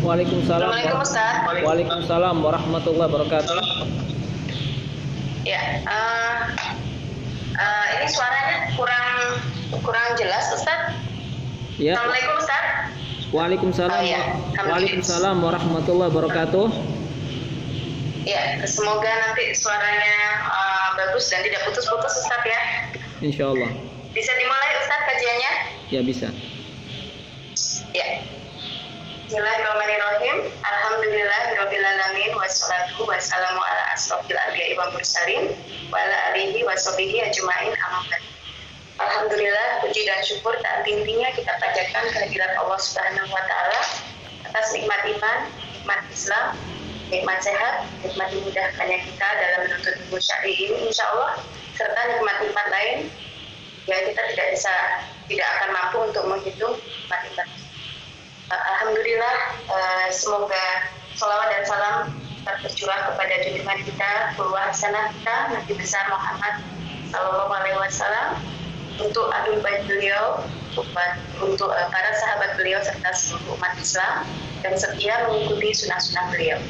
Waalaikumsalam. Assalamualaikum Ustaz. Waalaikumsalam warahmatullahi wabarakatuh. Ya, ini suaranya kurang jelas Ustaz. Ya. Assalamualaikum Ustaz. Waalaikumsalam. Oh, ya. Waalaikumsalam warahmatullahi wabarakatuh. Ya, semoga nanti suaranya bagus dan tidak putus-putus Ustaz ya. Insyaallah. Bisa dimulai Ustaz kajiannya? Ya, bisa. Ya. Bismillahirrahmanirrahim. Alhamdulillahirrabbilalamin. Wassalatu wassalamu ala asrofil anbiya'i wal mursalin wa ala alihi wa sahbihi ajma'in, amma ba'd. Alhamdulillah, puji dan syukur tak henti-hentinya kita panjatkan kehadirat Allah Subhanahu wa taala atas nikmat iman, nikmat Islam, nikmat sehat, nikmat dimudahkannya kita dalam menuntut ilmu syar'i ini insyaallah, serta nikmat-nikmat lain yang kita tidak akan mampu untuk menghitung nikmat-nikmat. Alhamdulillah, semoga salawat dan salam tercurah kepada junjungan kita, qudwah hasanah kita, Nabi besar Muhammad sallallahu alaihi wasallam, untuk ahlul bait beliau, untuk para sahabat beliau serta seluruh umat Islam dan setia mengikuti sunnah-sunnah beliau.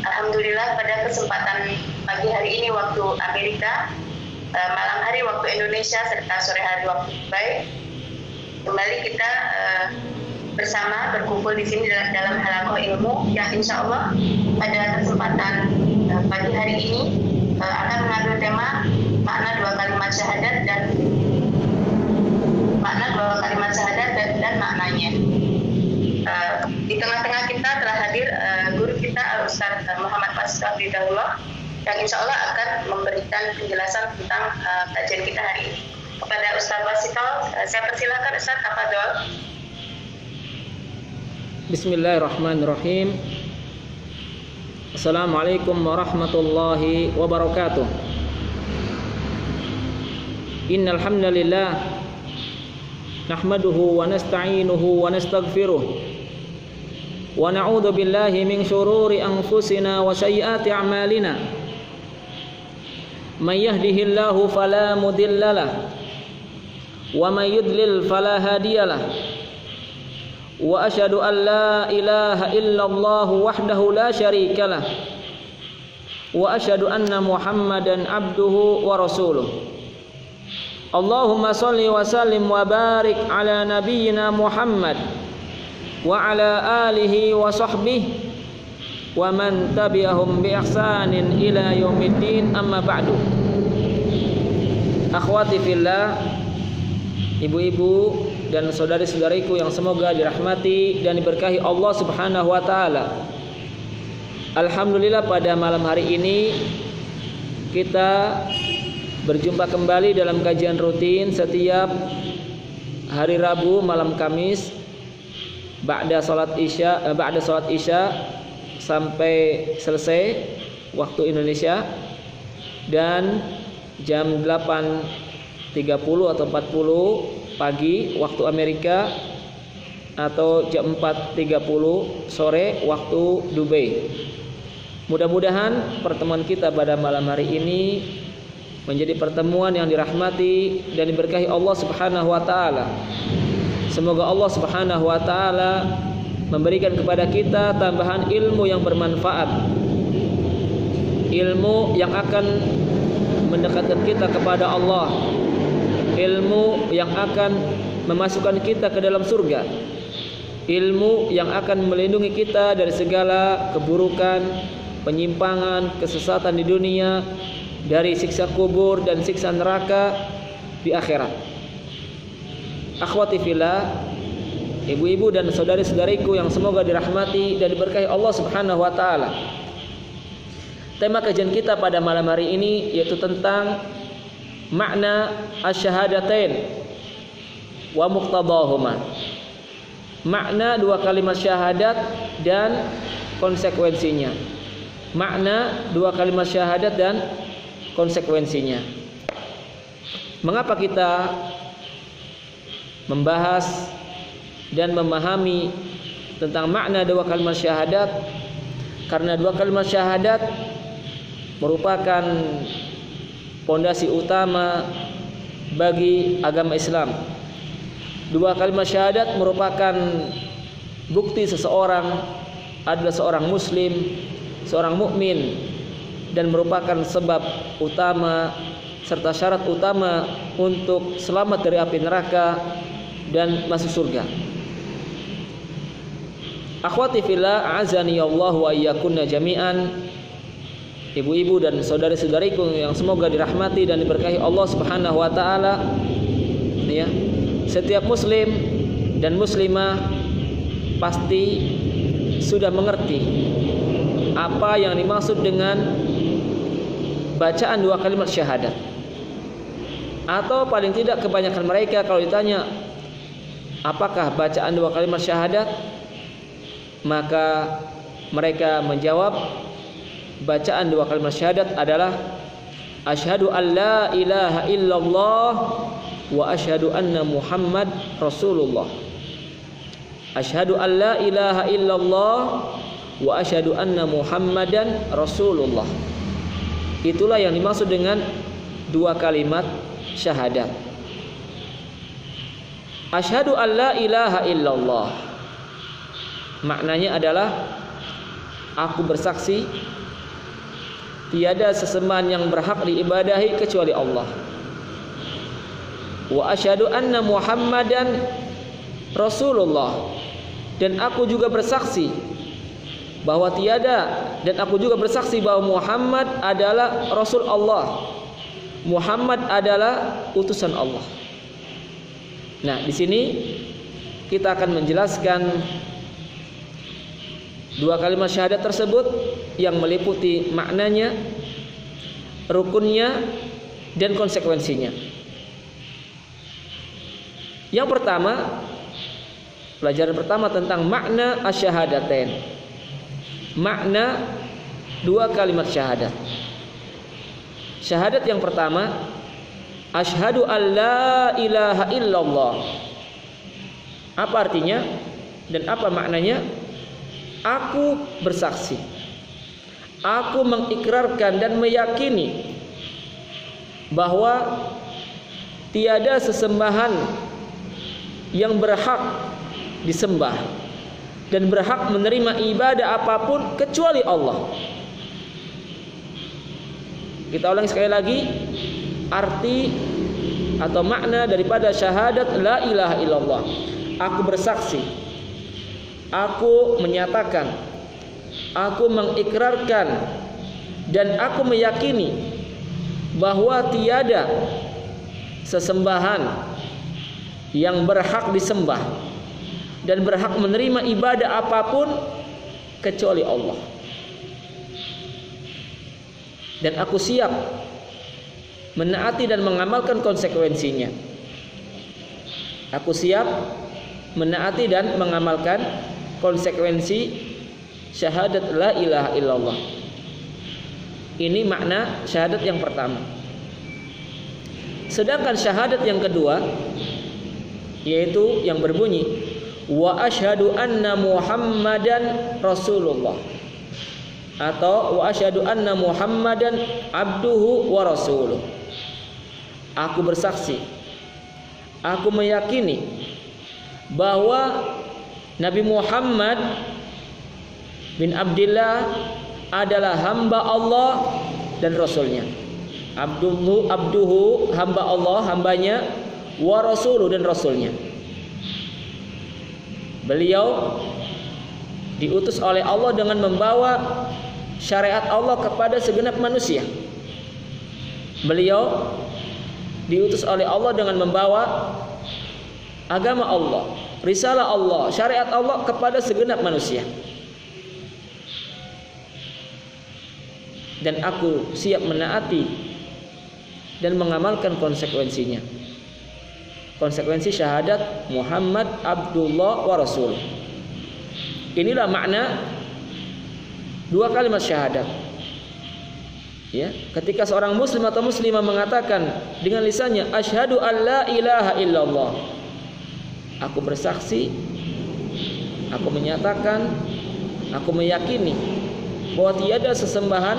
Alhamdulillah, pada kesempatan pagi hari ini waktu Amerika, malam hari waktu Indonesia serta sore hari waktu Dubai, kembali kita bersama berkumpul di sini dalam halaqah ilmu yang insya Allah pada kesempatan pagi hari ini akan mengambil tema makna dua kalimat syahadat dan maknanya. Di tengah-tengah kita telah hadir guru kita Al-Ustaz Muhammad Fasid Hafizahullah yang insya Allah akan memberikan penjelasan tentang kajian kita hari ini. Kepada Ustaz Fasid, saya persilakan Ustaz, tafadhol. Bismillahirrahmanirrahim. Assalamualaikum warahmatullahi wabarakatuh. Innal hamdalillah nahmaduhu wa nasta'inuhu wa nastaghfiruh wa na'udzu billahi min shururi anfusina wa sayyiati a'malina. May yahdihillahu fala mudhillalah wa may yudlil fala hadiyalah. Wa asyhadu an la ilaha illallah wahdahu la syarikalah wa asyhadu anna Muhammadan abduhu wa rasuluh. Allahumma shalli wa sallim wa barik ala nabiyyina Muhammad wa ala alihi wa sahbihi wa man tabi'ahum bi ihsanin ila yaumiddin, amma ba'du. Akhwati fillah, ibu-ibu dan saudari-saudariku yang semoga dirahmati dan diberkahi Allah Subhanahu wa taala. Alhamdulillah, pada malam hari ini kita berjumpa kembali dalam kajian rutin setiap hari Rabu malam Kamis ba'da salat Isya sampai selesai waktu Indonesia, dan jam 8.30 atau 40 pagi waktu Amerika, atau jam 4.30 sore waktu Dubai. Mudah-mudahan pertemuan kita pada malam hari ini menjadi pertemuan yang dirahmati dan diberkahi Allah Subhanahu wa taala. Semoga Allah Subhanahu wa taala memberikan kepada kita tambahan ilmu yang bermanfaat, ilmu yang akan mendekatkan kita kepada Allah, ilmu yang akan memasukkan kita ke dalam surga, ilmu yang akan melindungi kita dari segala keburukan, penyimpangan, kesesatan di dunia, dari siksa kubur dan siksa neraka di akhirat. Akhwati fillah, ibu-ibu dan saudari-saudariku yang semoga dirahmati dan diberkahi Allah Subhanahu wa taala. Tema kajian kita pada malam hari ini yaitu tentang makna asyhadatain wa muqtadahuma. Makna dua kalimat syahadat dan konsekuensinya. Makna dua kalimat syahadat dan konsekuensinya. Mengapa kita membahas dan memahami tentang makna dua kalimat syahadat? Karena dua kalimat syahadat merupakan pondasi utama bagi agama Islam. Dua kalimat syahadat merupakan bukti seseorang adalah seorang muslim, seorang mukmin, dan merupakan sebab utama serta syarat utama untuk selamat dari api neraka dan masuk surga. Akhwati fillah, a'azani Allah wa iyyakunna jami'an. Ibu-ibu dan saudari-saudariku yang semoga dirahmati dan diberkahi Allah Subhanahu wa taala. Ya. Setiap muslim dan muslimah pasti sudah mengerti apa yang dimaksud dengan bacaan dua kalimat syahadat. Atau paling tidak kebanyakan mereka kalau ditanya apakah bacaan dua kalimat syahadat, maka mereka menjawab bacaan dua kalimat syahadat adalah asyhadu an la ilaha illallah wa asyhadu anna Muhammad Rasulullah. Asyhadu an la ilaha illallah wa asyhadu anna Muhammadan Rasulullah. Itulah yang dimaksud dengan dua kalimat syahadat. Asyhadu an la ilaha illallah maknanya adalah aku bersaksi tiada sesembahan yang berhak diibadahi kecuali Allah. Wa asyhadu anna Muhammadan Rasulullah, dan aku juga bersaksi bahwa dan aku juga bersaksi bahwa Muhammad adalah Rasul Allah. Muhammad adalah utusan Allah. Nah, di sini kita akan menjelaskan dua kalimat syahadat tersebut yang meliputi maknanya, rukunnya, dan konsekuensinya. Yang pertama, pelajaran pertama tentang makna asyhadatain. Makna dua kalimat syahadat. Syahadat yang pertama, asyhadu an la ilaha illallah. Apa artinya dan apa maknanya? Aku bersaksi, aku mengikrarkan dan meyakini bahwa tiada sesembahan yang berhak disembah dan berhak menerima ibadah apapun kecuali Allah. Kita ulang sekali lagi arti atau makna daripada syahadat la ilaha illallah. Aku bersaksi, aku menyatakan, aku mengikrarkan, dan aku meyakini bahwa tiada sesembahan yang berhak disembah dan berhak menerima ibadah apapun kecuali Allah. Dan aku siap menaati dan mengamalkan konsekuensinya. Aku siap menaati dan mengamalkan konsekuensi syahadat la ilaha illallah. Ini makna syahadat yang pertama. Sedangkan syahadat yang kedua, yaitu yang berbunyi wa asyhadu anna Muhammadan Rasulullah, atau wa asyhadu anna Muhammadan abduhu wa rasuluh. Aku bersaksi, aku meyakini bahwa Nabi Muhammad bin Abdillah adalah hamba Allah dan Rasulnya. Abduhu hamba Allah, hambanya, wa rasuluh dan Rasulnya. Beliau diutus oleh Allah dengan membawa syariat Allah kepada segenap manusia. Beliau diutus oleh Allah dengan membawa agama Allah, risalah Allah, syariat Allah kepada segenap manusia. Dan aku siap menaati dan mengamalkan konsekuensinya. Konsekuensi syahadat Muhammad Abdullah wa Rasul. Inilah makna dua kalimat syahadat. Ya, ketika seorang muslim atau muslimah mengatakan dengan lisannya asyhadu an la ilaha illallah, aku bersaksi, aku menyatakan, aku meyakini bahwa tiada sesembahan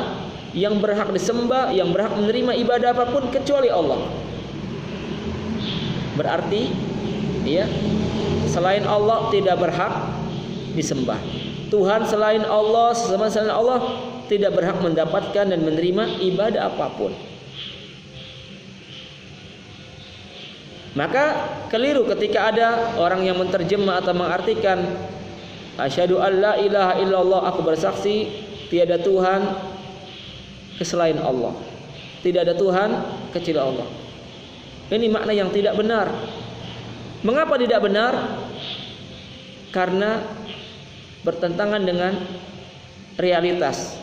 yang berhak disembah, yang berhak menerima ibadah apapun kecuali Allah. Berarti ya, selain Allah tidak berhak disembah. Tuhan selain Allah, sesama selain Allah tidak berhak mendapatkan dan menerima ibadah apapun. Maka keliru ketika ada orang yang menterjemah atau mengartikan asyhadu alla ilaha illallah, aku bersaksi tiada Tuhan selain Allah, tidak ada Tuhan kecuali Allah. Ini makna yang tidak benar. Mengapa tidak benar? Karena bertentangan dengan realitas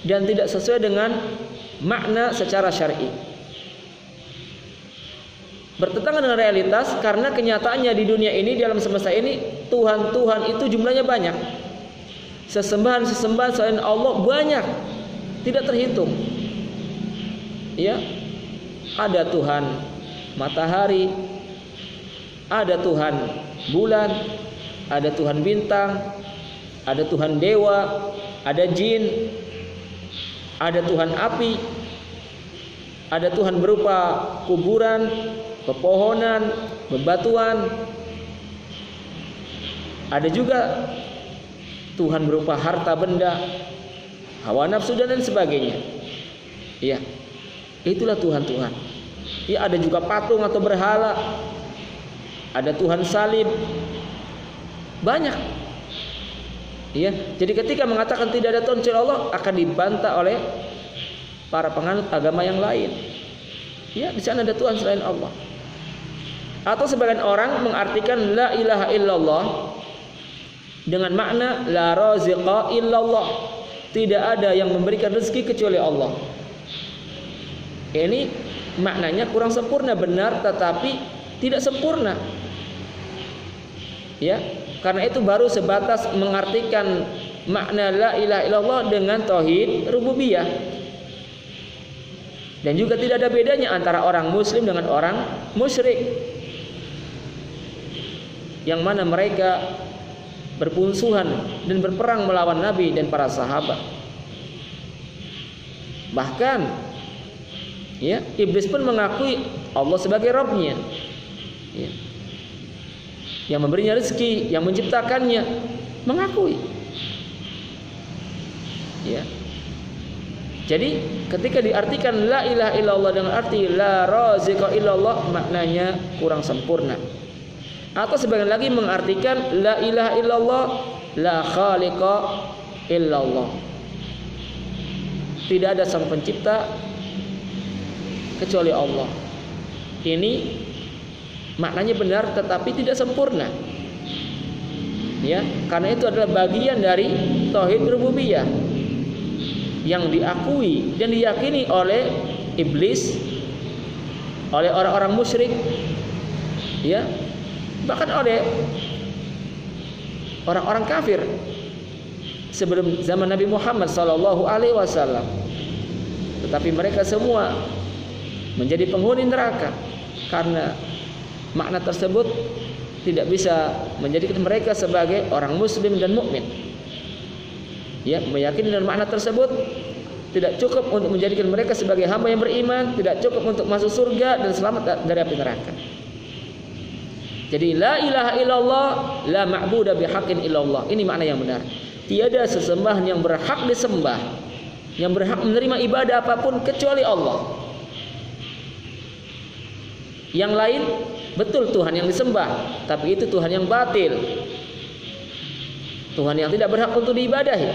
dan tidak sesuai dengan makna secara syar'i. Bertentangan dengan realitas karena kenyataannya di dunia ini, di alam semesta ini, Tuhan-Tuhan itu jumlahnya banyak. Sesembahan-sesembahan selain Allah banyak, tidak terhitung. Ya, ada Tuhan matahari, ada Tuhan bulan, ada Tuhan bintang, ada Tuhan dewa, ada jin, ada Tuhan api, ada Tuhan berupa kuburan, pepohonan, bebatuan. Ada juga Tuhan berupa harta benda, hawa nafsu dan lain sebagainya. Iya, itulah Tuhan-Tuhan. Ya, ada juga patung atau berhala, ada Tuhan salib, banyak. Ya, jadi ketika mengatakan tidak ada Tuhan kecuali Allah akan dibantah oleh para penganut agama yang lain. Ya, di sana ada Tuhan selain Allah. Atau sebagian orang mengartikan la ilaha illallah dengan makna la raziqa illallah, tidak ada yang memberikan rezeki kecuali Allah. Ini maknanya kurang sempurna, benar tetapi tidak sempurna. Ya, karena itu baru sebatas mengartikan makna la ilaha illallah dengan tauhid rububiyah. Dan juga tidak ada bedanya antara orang muslim dengan orang musyrik, yang mana mereka bermusuhan dan berperang melawan Nabi dan para sahabat. Bahkan ya, iblis pun mengakui Allah sebagai Rabb-nya, ya, yang memberinya rezeki, yang menciptakannya, mengakui. Ya. Jadi ketika diartikan la ilaha illallah dengan arti la raziqa illallah, maknanya kurang sempurna. Atau sebagian lagi mengartikan la ilaha illallah la khaliqa illallah, tidak ada sang pencipta kecuali Allah. Ini maknanya benar tetapi tidak sempurna. Ya, karena itu adalah bagian dari tauhid rububiyah yang diakui dan diyakini oleh iblis, oleh orang-orang musyrik, ya, bahkan oleh orang-orang kafir sebelum zaman Nabi Muhammad SAW. Tetapi mereka semua menjadi penghuni neraka karena makna tersebut tidak bisa menjadikan mereka sebagai orang muslim dan mukmin. Ya, meyakini dengan makna tersebut tidak cukup untuk menjadikan mereka sebagai hamba yang beriman, tidak cukup untuk masuk surga dan selamat dari api neraka. Jadi la ilaha illallah la ma'budu bihaqqin illallah. Ini makna yang benar. Tiada sesembahan yang berhak disembah, yang berhak menerima ibadah apapun kecuali Allah. Yang lain betul Tuhan yang disembah, tapi itu Tuhan yang batil. Tuhan yang tidak berhak untuk diibadahi,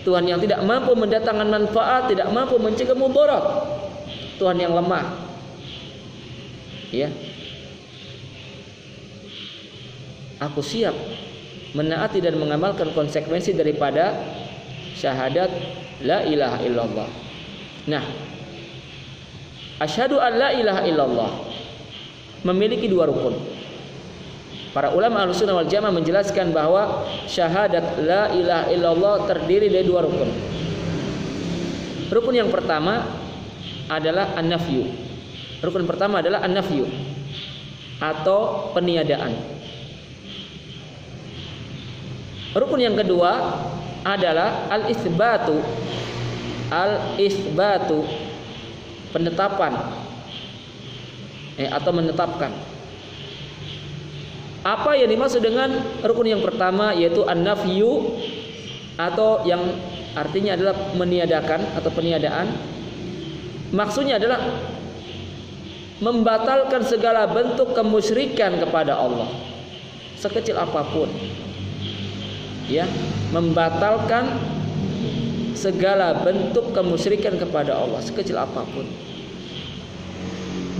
Tuhan yang tidak mampu mendatangkan manfaat, tidak mampu mencegah mudarat, Tuhan yang lemah. Ya, aku siap menaati dan mengamalkan konsekuensi daripada syahadat la ilaha illallah. Nah, asyhadu an la ilaha illallah memiliki dua rukun. Para ulama Ahlussunnah wal Jamaah menjelaskan bahwa syahadat la ilaha illallah terdiri dari dua rukun. Rukun yang pertama adalah an-nafyu. Rukun pertama adalah an-nafyu atau peniadaan. Rukun yang kedua adalah al-itsbatu. Al-itsbatu, penetapan atau menetapkan. Apa yang dimaksud dengan rukun yang pertama, yaitu an-nafyu, atau yang artinya adalah meniadakan atau peniadaan. Maksudnya adalah membatalkan segala bentuk kemusyrikan kepada Allah, sekecil apapun. Ya, membatalkan segala bentuk kemusyrikan kepada Allah, sekecil apapun.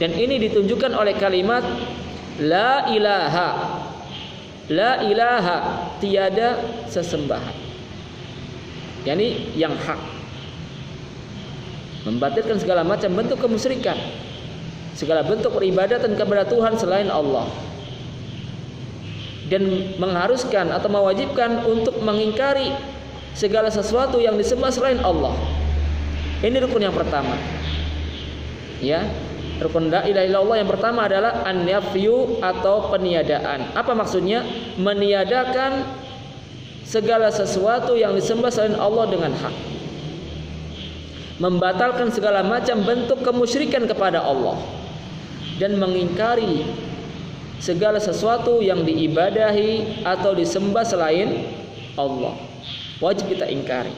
Dan ini ditunjukkan oleh kalimat la ilaha. La ilaha, tiada sesembahan, yakni yang hak. Membatalkan segala macam bentuk kemusyrikan, segala bentuk peribadatan kepada Tuhan selain Allah, dan mengharuskan atau mewajibkan untuk mengingkari segala sesuatu yang disembah selain Allah. Ini rukun yang pertama. Ya, rukun la ilaha illallah yang pertama adalah an-nafyu atau peniadaan. Apa maksudnya? Meniadakan segala sesuatu yang disembah selain Allah dengan hak. Membatalkan segala macam bentuk kemusyrikan kepada Allah, dan mengingkari segala sesuatu yang diibadahi atau disembah selain Allah. Wajib kita ingkari.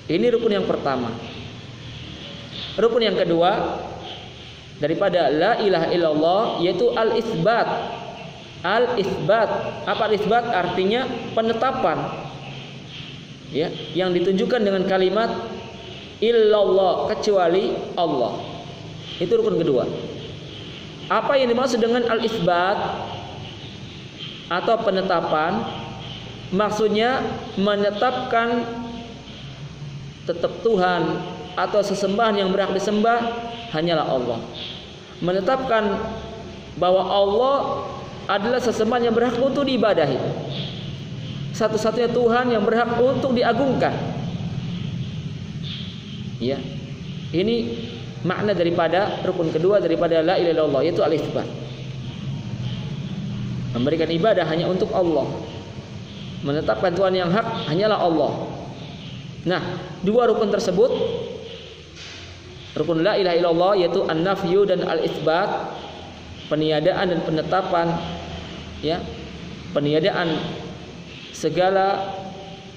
Ini rukun yang pertama. Rukun yang kedua daripada la ilaha illallah yaitu al-itsbat. Al-itsbat. Apa al-itsbat? Artinya penetapan. Ya, yang ditunjukkan dengan kalimat illallah, kecuali Allah. Itu rukun kedua. Apa yang dimaksud dengan al-itsbat atau penetapan? Maksudnya menetapkan tetap Tuhan atau sesembahan yang berhak disembah hanyalah Allah. Menetapkan bahwa Allah adalah sesembahan yang berhak untuk diibadahi, satu-satunya Tuhan yang berhak untuk diagungkan. Ya, ini makna daripada rukun kedua daripada la ilaha illallah, yaitu al-itsbat. Memberikan ibadah hanya untuk Allah, menetapkan Tuhan yang hak hanyalah Allah. Nah, dua rukun tersebut, rukun la ilaha illallah yaitu an-nafyu dan al-itsbat, peniadaan dan penetapan, ya, peniadaan segala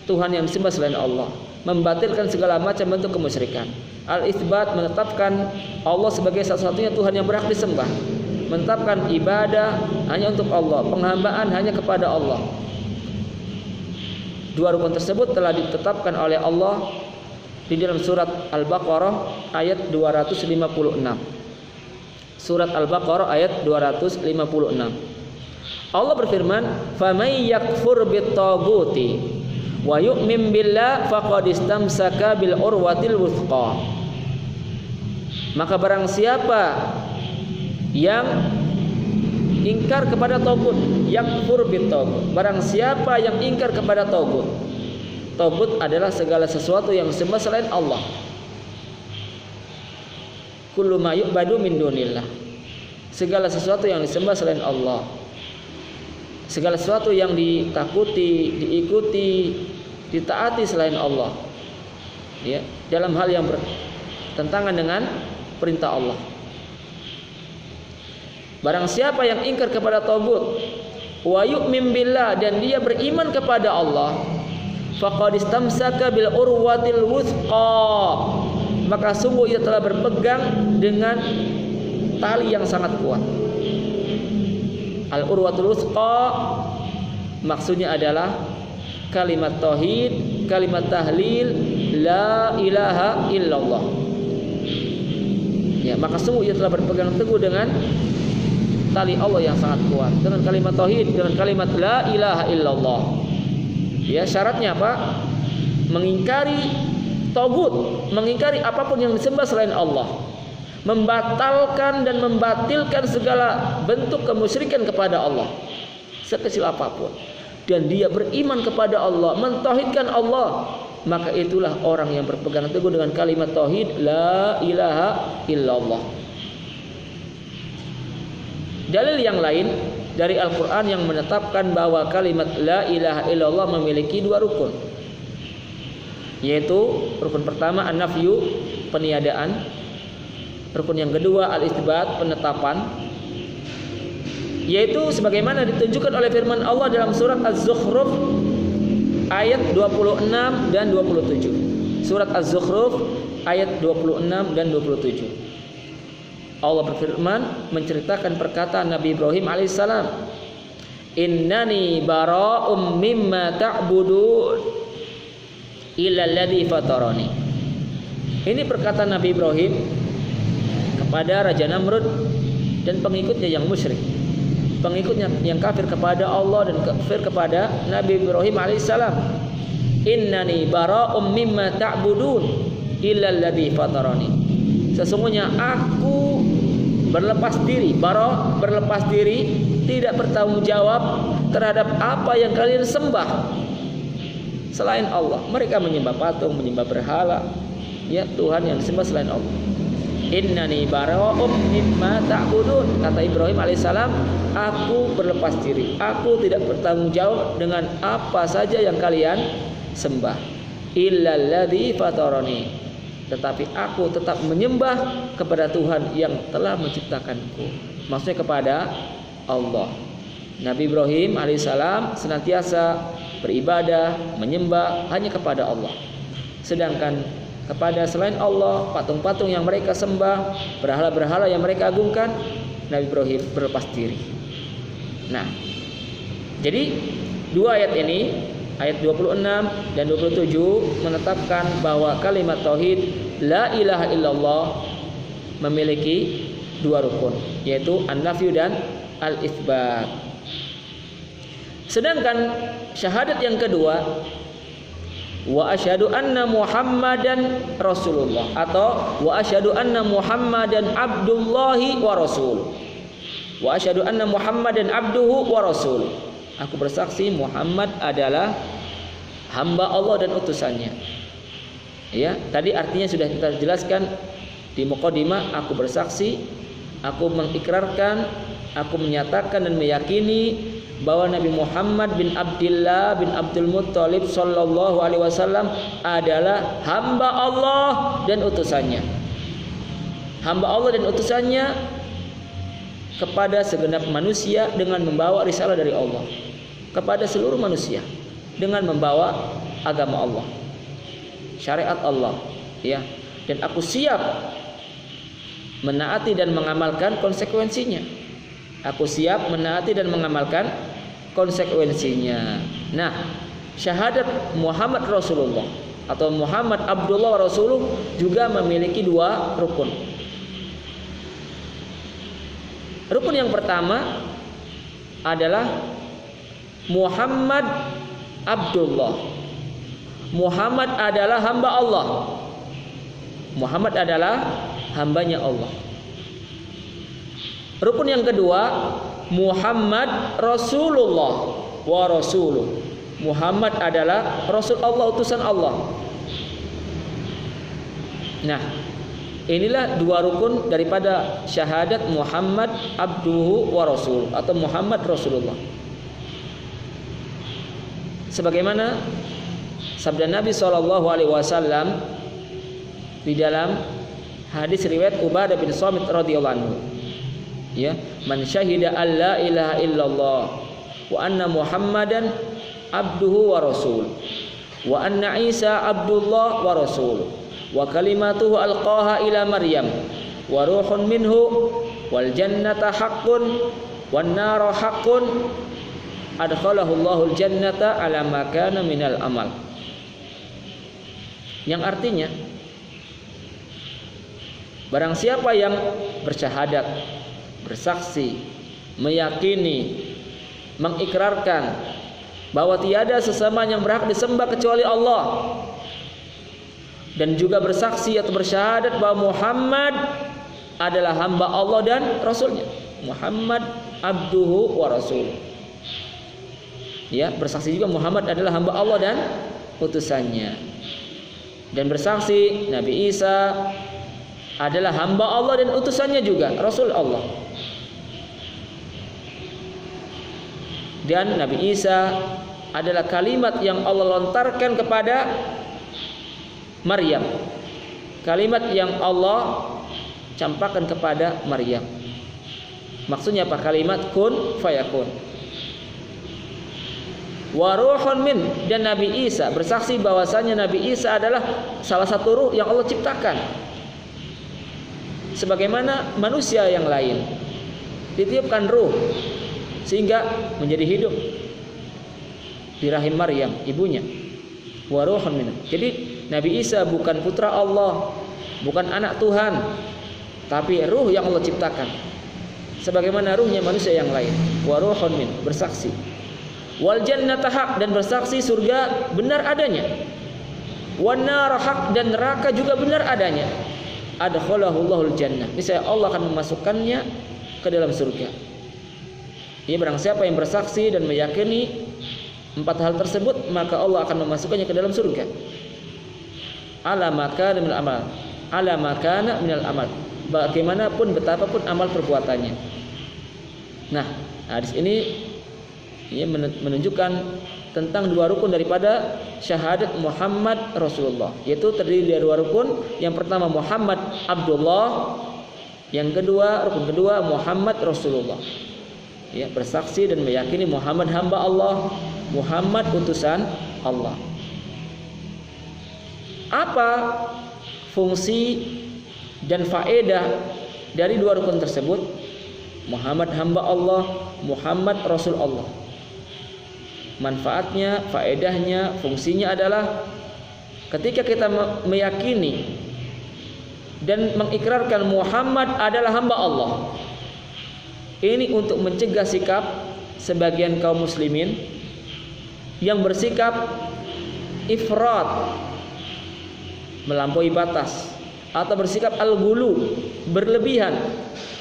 Tuhan yang disembah selain Allah, membatalkan segala macam bentuk kemusyrikan. Al-itsbat menetapkan Allah sebagai satu-satunya Tuhan yang berhak disembah, menetapkan ibadah hanya untuk Allah, penghambaan hanya kepada Allah. Dua rukun tersebut telah ditetapkan oleh Allah di dalam surat Al-Baqarah ayat 256. Surat Al-Baqarah ayat 256. Allah berfirman, "Faman yakfur bit-taghuti wa yu'min billah faqad istamsaka bil urwatil wuthqa." Maka barang siapa yang ingkar kepada tagut, yakfur bit-tagut, barang siapa yang ingkar kepada tagut. Tagut adalah segala sesuatu yang disembah selain Allah. Kullu ma yu'badu min dunillah, segala sesuatu yang disembah selain Allah, segala sesuatu yang ditakuti, diikuti, ditaati selain Allah, ya, dalam hal yang bertentangan dengan perintah Allah. Barang siapa yang ingkar kepada tagut, wa yu'min billah, dan dia beriman kepada Allah, faqad istamsaka bil urwatil wuthqa, maka sungguh ia telah berpegang dengan tali yang sangat kuat. Al urwatul wuthqa maksudnya adalah kalimat tauhid, kalimat tahlil la ilaha illallah. Ya, maka sungguh ia telah berpegang teguh dengan tali Allah yang sangat kuat, dengan kalimat tauhid, dengan kalimat la ilaha illallah. Ya, syaratnya apa? Mengingkari tagut, mengingkari apapun yang disembah selain Allah, membatalkan dan membatilkan segala bentuk kemusyrikan kepada Allah, sekecil apapun, dan dia beriman kepada Allah, mentauhidkan Allah, maka itulah orang yang berpegang teguh dengan kalimat tauhid la ilaha illallah. Dalil yang lain dari Al-Quran yang menetapkan bahwa kalimat la ilaha illallah memiliki dua rukun, yaitu rukun pertama an-nafyu, peniadaan, rukun yang kedua al-itsbat, penetapan. yaitu sebagaimana ditunjukkan oleh firman Allah dalam surat Az-Zukhruf ayat 26 dan 27. Surat Az-Zukhruf ayat 26 dan 27. Allah berfirman menceritakan perkataan Nabi Ibrahim alaihissalam, innani bara'um mimma ta'budun illa alladzi fatarani. Ini perkataan Nabi Ibrahim kepada Raja Namrud dan pengikutnya yang musyrik, pengikutnya yang kafir kepada Allah dan kafir kepada Nabi Ibrahim alaihissalam. Innani bara'um mimma ta'budun illa alladzi fatarani. Sesungguhnya aku berlepas diri, bara berlepas diri, tidak bertanggung jawab terhadap apa yang kalian sembah selain Allah. Mereka menyembah patung, menyembah berhala, ya Tuhan yang disembah selain Allah. Innani bara'um mimma ta'budun, kata Ibrahim alaihissalam, aku berlepas diri, aku tidak bertanggung jawab dengan apa saja yang kalian sembah. Illalladzi fatarani, tetapi aku tetap menyembah kepada Tuhan yang telah menciptakanku. Maksudnya kepada Allah. Nabi Ibrahim alaihissalam senantiasa beribadah, menyembah hanya kepada Allah. Sedangkan kepada selain Allah, patung-patung yang mereka sembah, berhala-berhala yang mereka agungkan, Nabi Ibrahim berlepas diri. Nah, jadi dua ayat ini, ayat 26 dan 27 menetapkan bahwa kalimat tauhid la ilaha illallah memiliki dua rukun, yaitu an-nafyu dan al-itsbat. Sedangkan syahadat yang kedua, wa asyhadu anna Muhammadan Rasulullah, atau wa asyhadu anna Muhammadan abdullahi wa rasul. Wa asyhadu anna Muhammadan abduhu wa rasul. Aku bersaksi Muhammad adalah hamba Allah dan utusannya. Ya, tadi artinya sudah kita jelaskan di muqaddimah. Aku bersaksi, aku mengikrarkan, aku menyatakan dan meyakini bahwa Nabi Muhammad bin Abdullah bin Abdul Muttalib sallallahu alaihi wasallam adalah hamba Allah dan utusannya. Hamba Allah dan utusannya kepada segenap manusia dengan membawa risalah dari Allah kepada seluruh manusia dengan membawa agama Allah, syariat Allah, ya. Dan aku siap menaati dan mengamalkan konsekuensinya. Aku siap menaati dan mengamalkan konsekuensinya. Nah, syahadat Muhammad Rasulullah atau Muhammad Abdullah wa Rasuluh juga memiliki dua rukun. Rukun yang pertama adalah Muhammad Abdullah. Muhammad adalah hamba Allah. Muhammad adalah hambanya Allah. Rukun yang kedua, Muhammad Rasulullah wa Rasuluh. Muhammad adalah Rasul Allah, utusan Allah. Nah, inilah dua rukun daripada syahadat Muhammad abduhu wa rasul atau Muhammad Rasulullah. Sebagaimana sabda Nabi SAW di dalam hadis riwayat Ubadah bin Samit radhiyallahu anhu, ya, man syahida alla ilaha illallah wa anna Muhammadan abduhu wa rasul wa anna Isa abdullah wa rasul wa kalimatuhu alqaha ila Maryam wa ruhun minhu wal jannata haqqun wan nara haqqun adkhalahu Allahul jannata ala ma kana minal amal. Yang artinya, barang siapa yang bersyahadat, bersaksi, meyakini, mengikrarkan bahwa tiada sesama yang berhak disembah kecuali Allah, dan juga bersaksi atau bersyahadat bahwa Muhammad adalah hamba Allah dan Rasulnya, Muhammad abduhu wa rasuluh, ya, bersaksi juga Muhammad adalah hamba Allah dan utusannya, dan bersaksi Nabi Isa adalah hamba Allah dan utusannya juga, Rasul Allah. Dan Nabi Isa adalah kalimat yang Allah lontarkan kepada Maryam, kalimat yang Allah campakkan kepada Maryam. Maksudnya apa? Kalimat kun fayakun. Wa ruhun min, dan Nabi Isa bersaksi bahwasanya Nabi Isa adalah salah satu ruh yang Allah ciptakan. Sebagaimana manusia yang lain ditiupkan ruh sehingga menjadi hidup di rahim Maryam ibunya. Wa ruhun min. Jadi Nabi Isa bukan putra Allah, bukan anak Tuhan, tapi ruh yang Allah ciptakan. Sebagaimana ruhnya manusia yang lain. Wa ruhun min, bersaksi. Wal jannata haq, dan bersaksi surga benar adanya. Wan nar haq, dan neraka juga benar adanya. Adkhalahullahu jannah, niscaya Allah akan memasukkannya ke dalam surga. Ini barang siapa yang bersaksi dan meyakini 4 hal tersebut, maka Allah akan memasukkannya ke dalam surga. Ala makana minal amal, ala makana minal amal, bagaimanapun betapapun amal perbuatannya. Nah, hadis ini menunjukkan tentang 2 rukun daripada syahadat Muhammad Rasulullah, yaitu terdiri dari 2 rukun. Yang pertama Muhammad Abdullah, yang kedua, rukun kedua Muhammad Rasulullah. Ya, bersaksi dan meyakini Muhammad hamba Allah, Muhammad utusan Allah. Apa fungsi dan faedah dari 2 rukun tersebut? Muhammad hamba Allah, Muhammad Rasul Allah. Manfaatnya, faedahnya, fungsinya adalah ketika kita meyakini dan mengikrarkan Muhammad adalah hamba Allah, ini untuk mencegah sikap sebagian kaum muslimin yang bersikap ifrat, melampaui batas, atau bersikap al-ghulu, berlebihan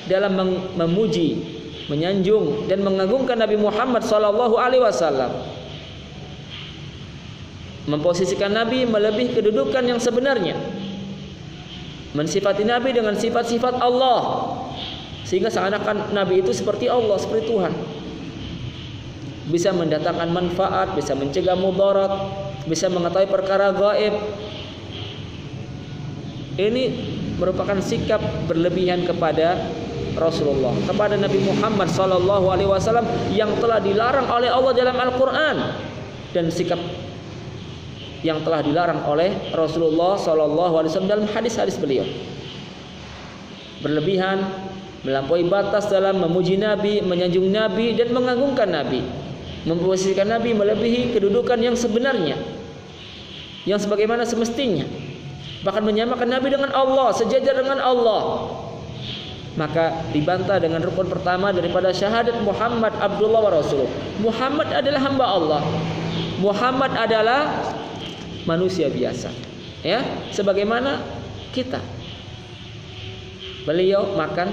dalam memuji, menyanjung dan mengagungkan Nabi Muhammad SAW, memposisikan Nabi melebihi kedudukan yang sebenarnya, mensifati Nabi dengan sifat-sifat Allah, sehingga seakan-akan Nabi itu seperti Allah, seperti Tuhan, bisa mendatangkan manfaat, bisa mencegah mudarat, bisa mengetahui perkara gaib. Ini merupakan sikap berlebihan kepada Rasulullah, kepada Nabi Muhammad SAW yang telah dilarang oleh Allah dalam Al-Quran, dan sikap yang telah dilarang oleh Rasulullah SAW dalam hadis-hadis beliau. Berlebihan, melampaui batas dalam memuji Nabi, menyanjung Nabi, dan mengagungkan Nabi, memposisikan Nabi melebihi kedudukan yang sebenarnya, yang sebagaimana semestinya, bahkan menyamakan Nabi dengan Allah, sejajar dengan Allah. Maka dibantah dengan rukun pertama daripada syahadat Muhammad Abdullah wa Rasulullah. Muhammad adalah hamba Allah, Muhammad adalah manusia biasa, ya, sebagaimana kita. Beliau makan,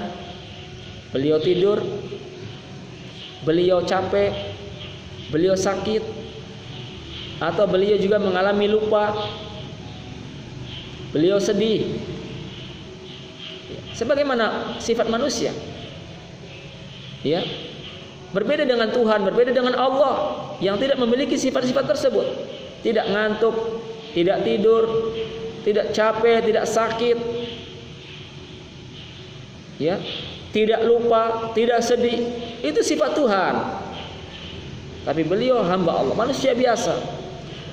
beliau tidur, beliau capek, beliau sakit, atau beliau juga mengalami lupa, beliau sedih, sebagaimana sifat manusia. Ya, berbeda dengan Tuhan, berbeda dengan Allah yang tidak memiliki sifat-sifat tersebut. Tidak ngantuk, tidak tidur, tidak capek, tidak sakit, ya, tidak lupa, tidak sedih. Itu sifat Tuhan. Tapi beliau hamba Allah, manusia biasa.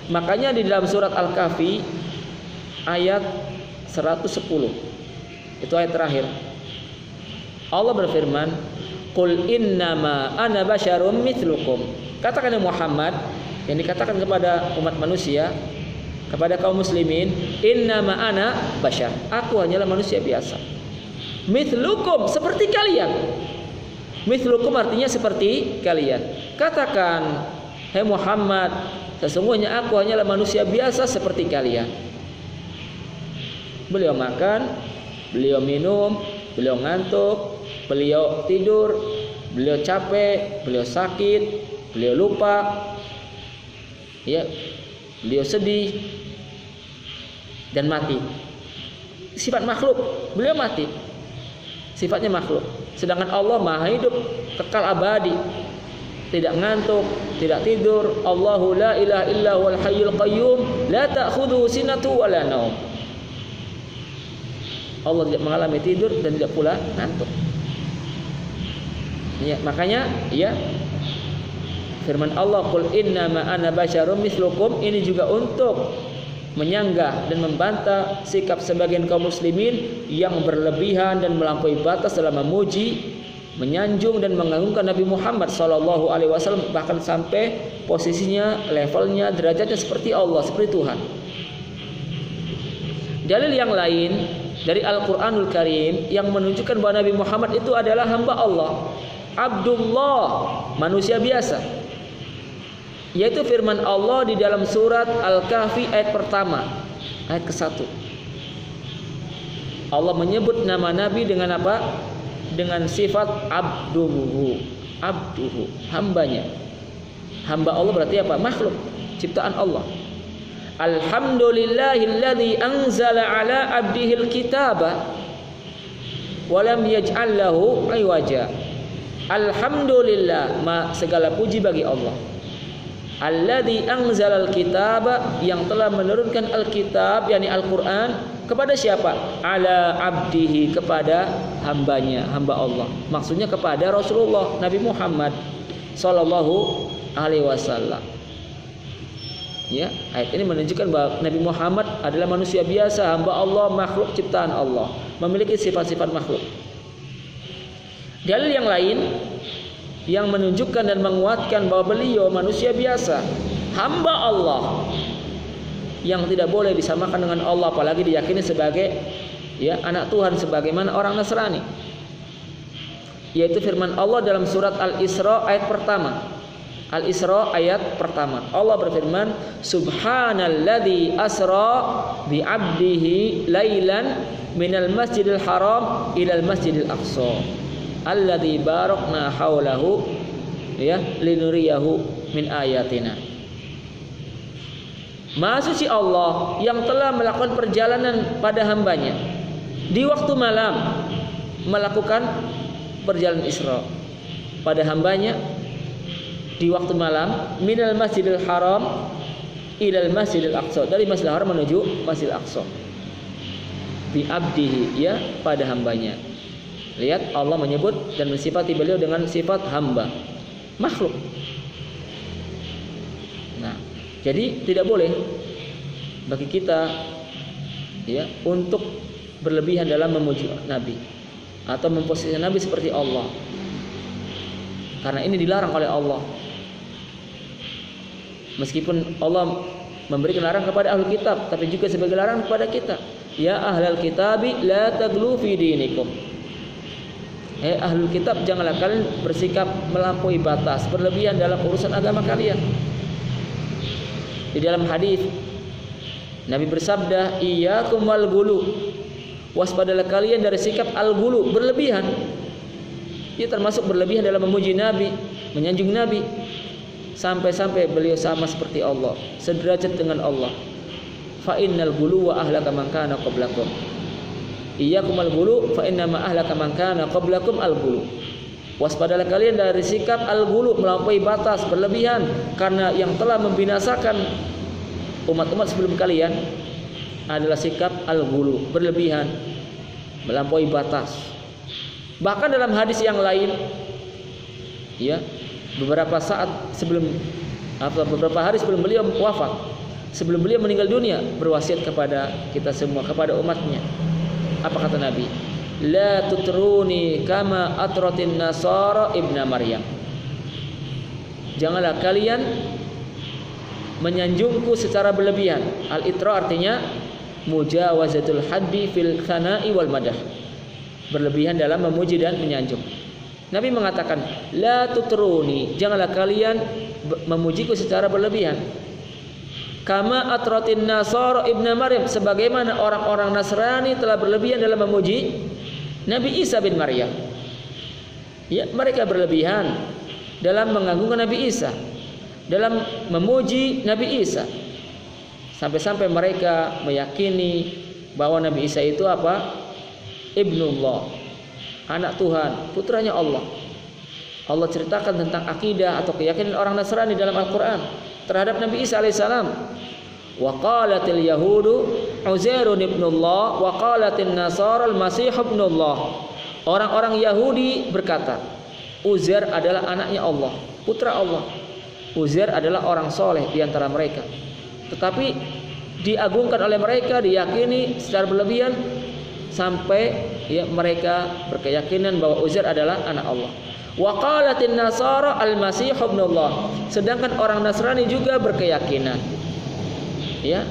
Makanya di dalam surat Al-Kahfi ayat 110, itu ayat terakhir, Allah berfirman, "Qul innama ana basyarum mithlukum." Katakan Muhammad, yang dikatakan kepada umat manusia, kepada kaum muslimin, innama ana basyar, aku hanyalah manusia biasa. Mithlukum, seperti kalian. Mithlukum artinya seperti kalian. Katakan, hai Muhammad, sesungguhnya aku hanyalah manusia biasa seperti kalian. Beliau makan, beliau minum, beliau ngantuk, beliau tidur, beliau capek, beliau sakit, beliau lupa, ya, beliau sedih dan mati. Sifat makhluk, beliau mati, sifatnya makhluk. Sedangkan Allah maha hidup, kekal abadi, tidak ngantuk, tidak tidur. Allahu la ilaha illa huwal hayyul qayyum, la ta'khudhuhu sinatun wa la naum. Allah tidak mengalami tidur dan tidak pula ngantuk. Ya, makanya ya firman Allah, qul innama ana basyarum mislukum, ini juga untuk menyanggah dan membantah sikap sebagian kaum muslimin yang berlebihan dan melampaui batas dalam memuji, menyanjung dan mengagungkan Nabi Muhammad SAW, bahkan sampai posisinya, levelnya, derajatnya seperti Allah, seperti Tuhan. Dalil yang lain dari Al-Quranul Karim yang menunjukkan bahwa Nabi Muhammad itu adalah hamba Allah, Abdullah, manusia biasa, yaitu firman Allah di dalam surat Al-Kahfi ayat pertama, ayat ke-1. Allah menyebut nama Nabi dengan apa? Dengan sifat abduhu, abduhu, hambanya. Hamba Allah berarti apa? Makhluk, ciptaan Allah. Alhamdulillahilladzi anzala ala abdihil kitaba wa lam yaj'al lahu iwaja. Alhamdulillah, segala puji bagi Allah. Alladzi anzalal kitaba, yang telah menurunkan Alkitab, yakni Al-Quran, kepada siapa? Ala abdihi, kepada hambanya, hamba Allah. Maksudnya kepada Rasulullah Nabi Muhammad sallallahu alaihi wasallam. Ya, ayat ini menunjukkan bahwa Nabi Muhammad adalah manusia biasa, hamba Allah, makhluk ciptaan Allah, memiliki sifat-sifat makhluk. Dalil yang lain yang menunjukkan dan menguatkan bahwa beliau manusia biasa, hamba Allah, yang tidak boleh disamakan dengan Allah, apalagi diyakini sebagai ya anak Tuhan sebagaimana orang Nasrani, yaitu firman Allah dalam surat Al-Isra ayat pertama. Al-Isra ayat pertama, Allah berfirman, Subhanalladzi asra bi 'abdihi lailan minal masjidil haram ilal masjidil aqsa alladzi barakna haulahu ya linuriyahu min ayatina. Maha suci Allah yang telah melakukan perjalanan pada hambanya di waktu malam, melakukan perjalanan Isra pada hambanya di waktu malam, minal masjidil haram ilal masjidil aqsa, dari masjidil haram menuju masjidil aqsa, bi abdihi, ya pada hambanya. Lihat, Allah menyebut dan mensifati beliau dengan sifat hamba, makhluk. Nah, jadi tidak boleh bagi kita ya untuk berlebihan dalam memuji Nabi atau memposisikan Nabi seperti Allah, karena ini dilarang oleh Allah. Meskipun Allah memberikan larangan kepada ahlul kitab, tapi juga sebagai larangan kepada kita. Ya ahlal kitabi la taglu fi dinikum. Ahlul kitab, janganlah kalian bersikap melampaui batas, berlebihan dalam urusan agama kalian. Di dalam hadis Nabi bersabda, iyyakum wal ghulu, waspadalah kalian dari sikap al-ghulu, berlebihan. Ia termasuk berlebihan dalam memuji Nabi, menyanjung Nabi, sampai-sampai beliau sama seperti Allah, sederajat dengan Allah. Fa innal ghulu wa ahlaka man kana qablakum. Iyyakum al-ghulu fa inna ma ahlaka man kana qablakum al-ghulu. Waspadalah kalian dari sikap al-ghulu, melampaui batas, berlebihan, karena yang telah membinasakan umat-umat sebelum kalian adalah sikap al-ghulu, berlebihan, melampaui batas. Bahkan dalam hadis yang lain, ya, beberapa hari sebelum beliau wafat, sebelum beliau meninggal dunia, berwasiat kepada kita semua, kepada umatnya. Apa kata Nabi? La tutruni kama atratin nasara ibna Maryam. Janganlah kalian menyanjungku secara berlebihan. Al-itra artinya mujawazatul haddi fil thana'i wal madah, berlebihan dalam memuji dan menyanjung. Nabi mengatakan, la tutruni, janganlah kalian memujiku secara berlebihan. Kama atratin nasara ibna Maryam, sebagaimana orang-orang Nasrani telah berlebihan dalam memuji Nabi Isa bin Maryam. Ya, mereka berlebihan dalam mengagungkan Nabi Isa, dalam memuji Nabi Isa, sampai-sampai mereka meyakini bahwa Nabi Isa itu apa? Ibnullah, anak Tuhan, putranya Allah. Allah ceritakan tentang akidah atau keyakinan orang Nasrani dalam Al-Quran terhadap Nabi Isa alaihissalam. Wa qalatil yahudu Uzairun ibnullah wa qalatin nasara al-masih ibnullah. Orang-orang Yahudi berkata, Uzair adalah anaknya Allah, putra Allah. Uzair adalah orang soleh di antara mereka. Tetapi diagungkan oleh mereka, diyakini secara berlebihan sampai ya mereka berkeyakinan bahwa Uzair adalah anak Allah. Wa qalatin nasara al-masih ibnullah. Sedangkan orang Nasrani juga berkeyakinan ya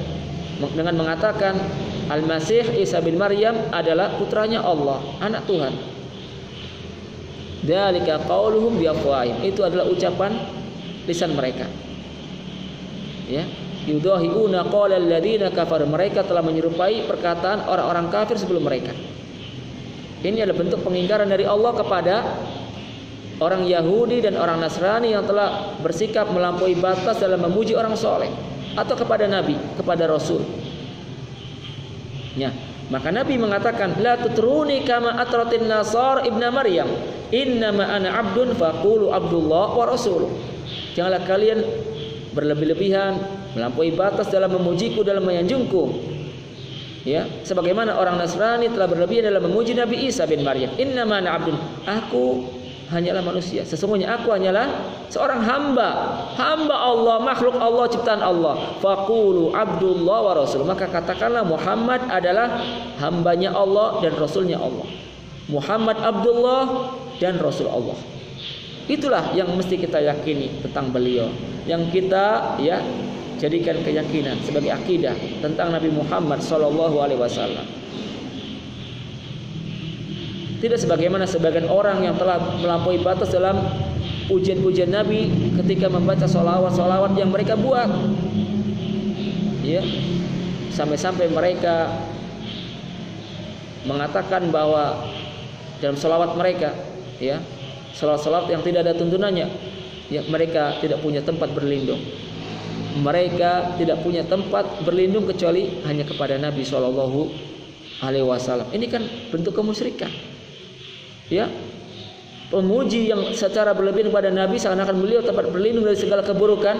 dengan mengatakan Al-Masih Isa bin Maryam adalah putranya Allah, anak Tuhan. Dzalika qauluhum bi afwahihim. Itu adalah ucapan lisan mereka. Ya, yudahiuna qala alladziina kafaru. Mereka telah menyerupai perkataan orang-orang kafir sebelum mereka. Ini adalah bentuk pengingkaran dari Allah kepada orang Yahudi dan orang Nasrani yang telah bersikap melampaui batas dalam memuji orang soleh atau kepada Nabi, kepada Rasul. Ya, maka Nabi mengatakan, la tutruni kama atratin nasar ibna Maryam, innama ana abdun faqulu abdullah wa rasul. Janganlah kalian berlebih-lebihan, melampaui batas dalam memujiku, dalam menyanjungku. Ya, sebagaimana orang Nasrani telah berlebihan dalam memuji Nabi Isa bin Maryam. Innama ana abdun, aku hanyalah manusia. Sesungguhnya aku hanyalah seorang hamba Allah, makhluk Allah, ciptaan Allah. Faqulu abdullah wa rasul. Maka katakanlah Muhammad adalah hambanya Allah dan rasulnya Allah. Muhammad Abdullah dan Rasul Allah. Itulah yang mesti kita yakini tentang beliau, yang kita ya jadikan keyakinan sebagai akidah tentang Nabi Muhammad SAW. Tidak sebagaimana sebagian orang yang telah melampaui batas dalam pujian-pujian Nabi ketika membaca sholawat-sholawat yang mereka buat. Ya, sampai-sampai mereka mengatakan bahwa dalam sholawat mereka, ya, sholawat yang tidak ada tuntunannya, ya, mereka tidak punya tempat berlindung. Mereka tidak punya tempat berlindung kecuali hanya kepada Nabi SAW. Ini kan bentuk kemusyrikan. Ya, pemuji yang secara berlebihan kepada Nabi seakan-akan beliau tempat berlindung dari segala keburukan,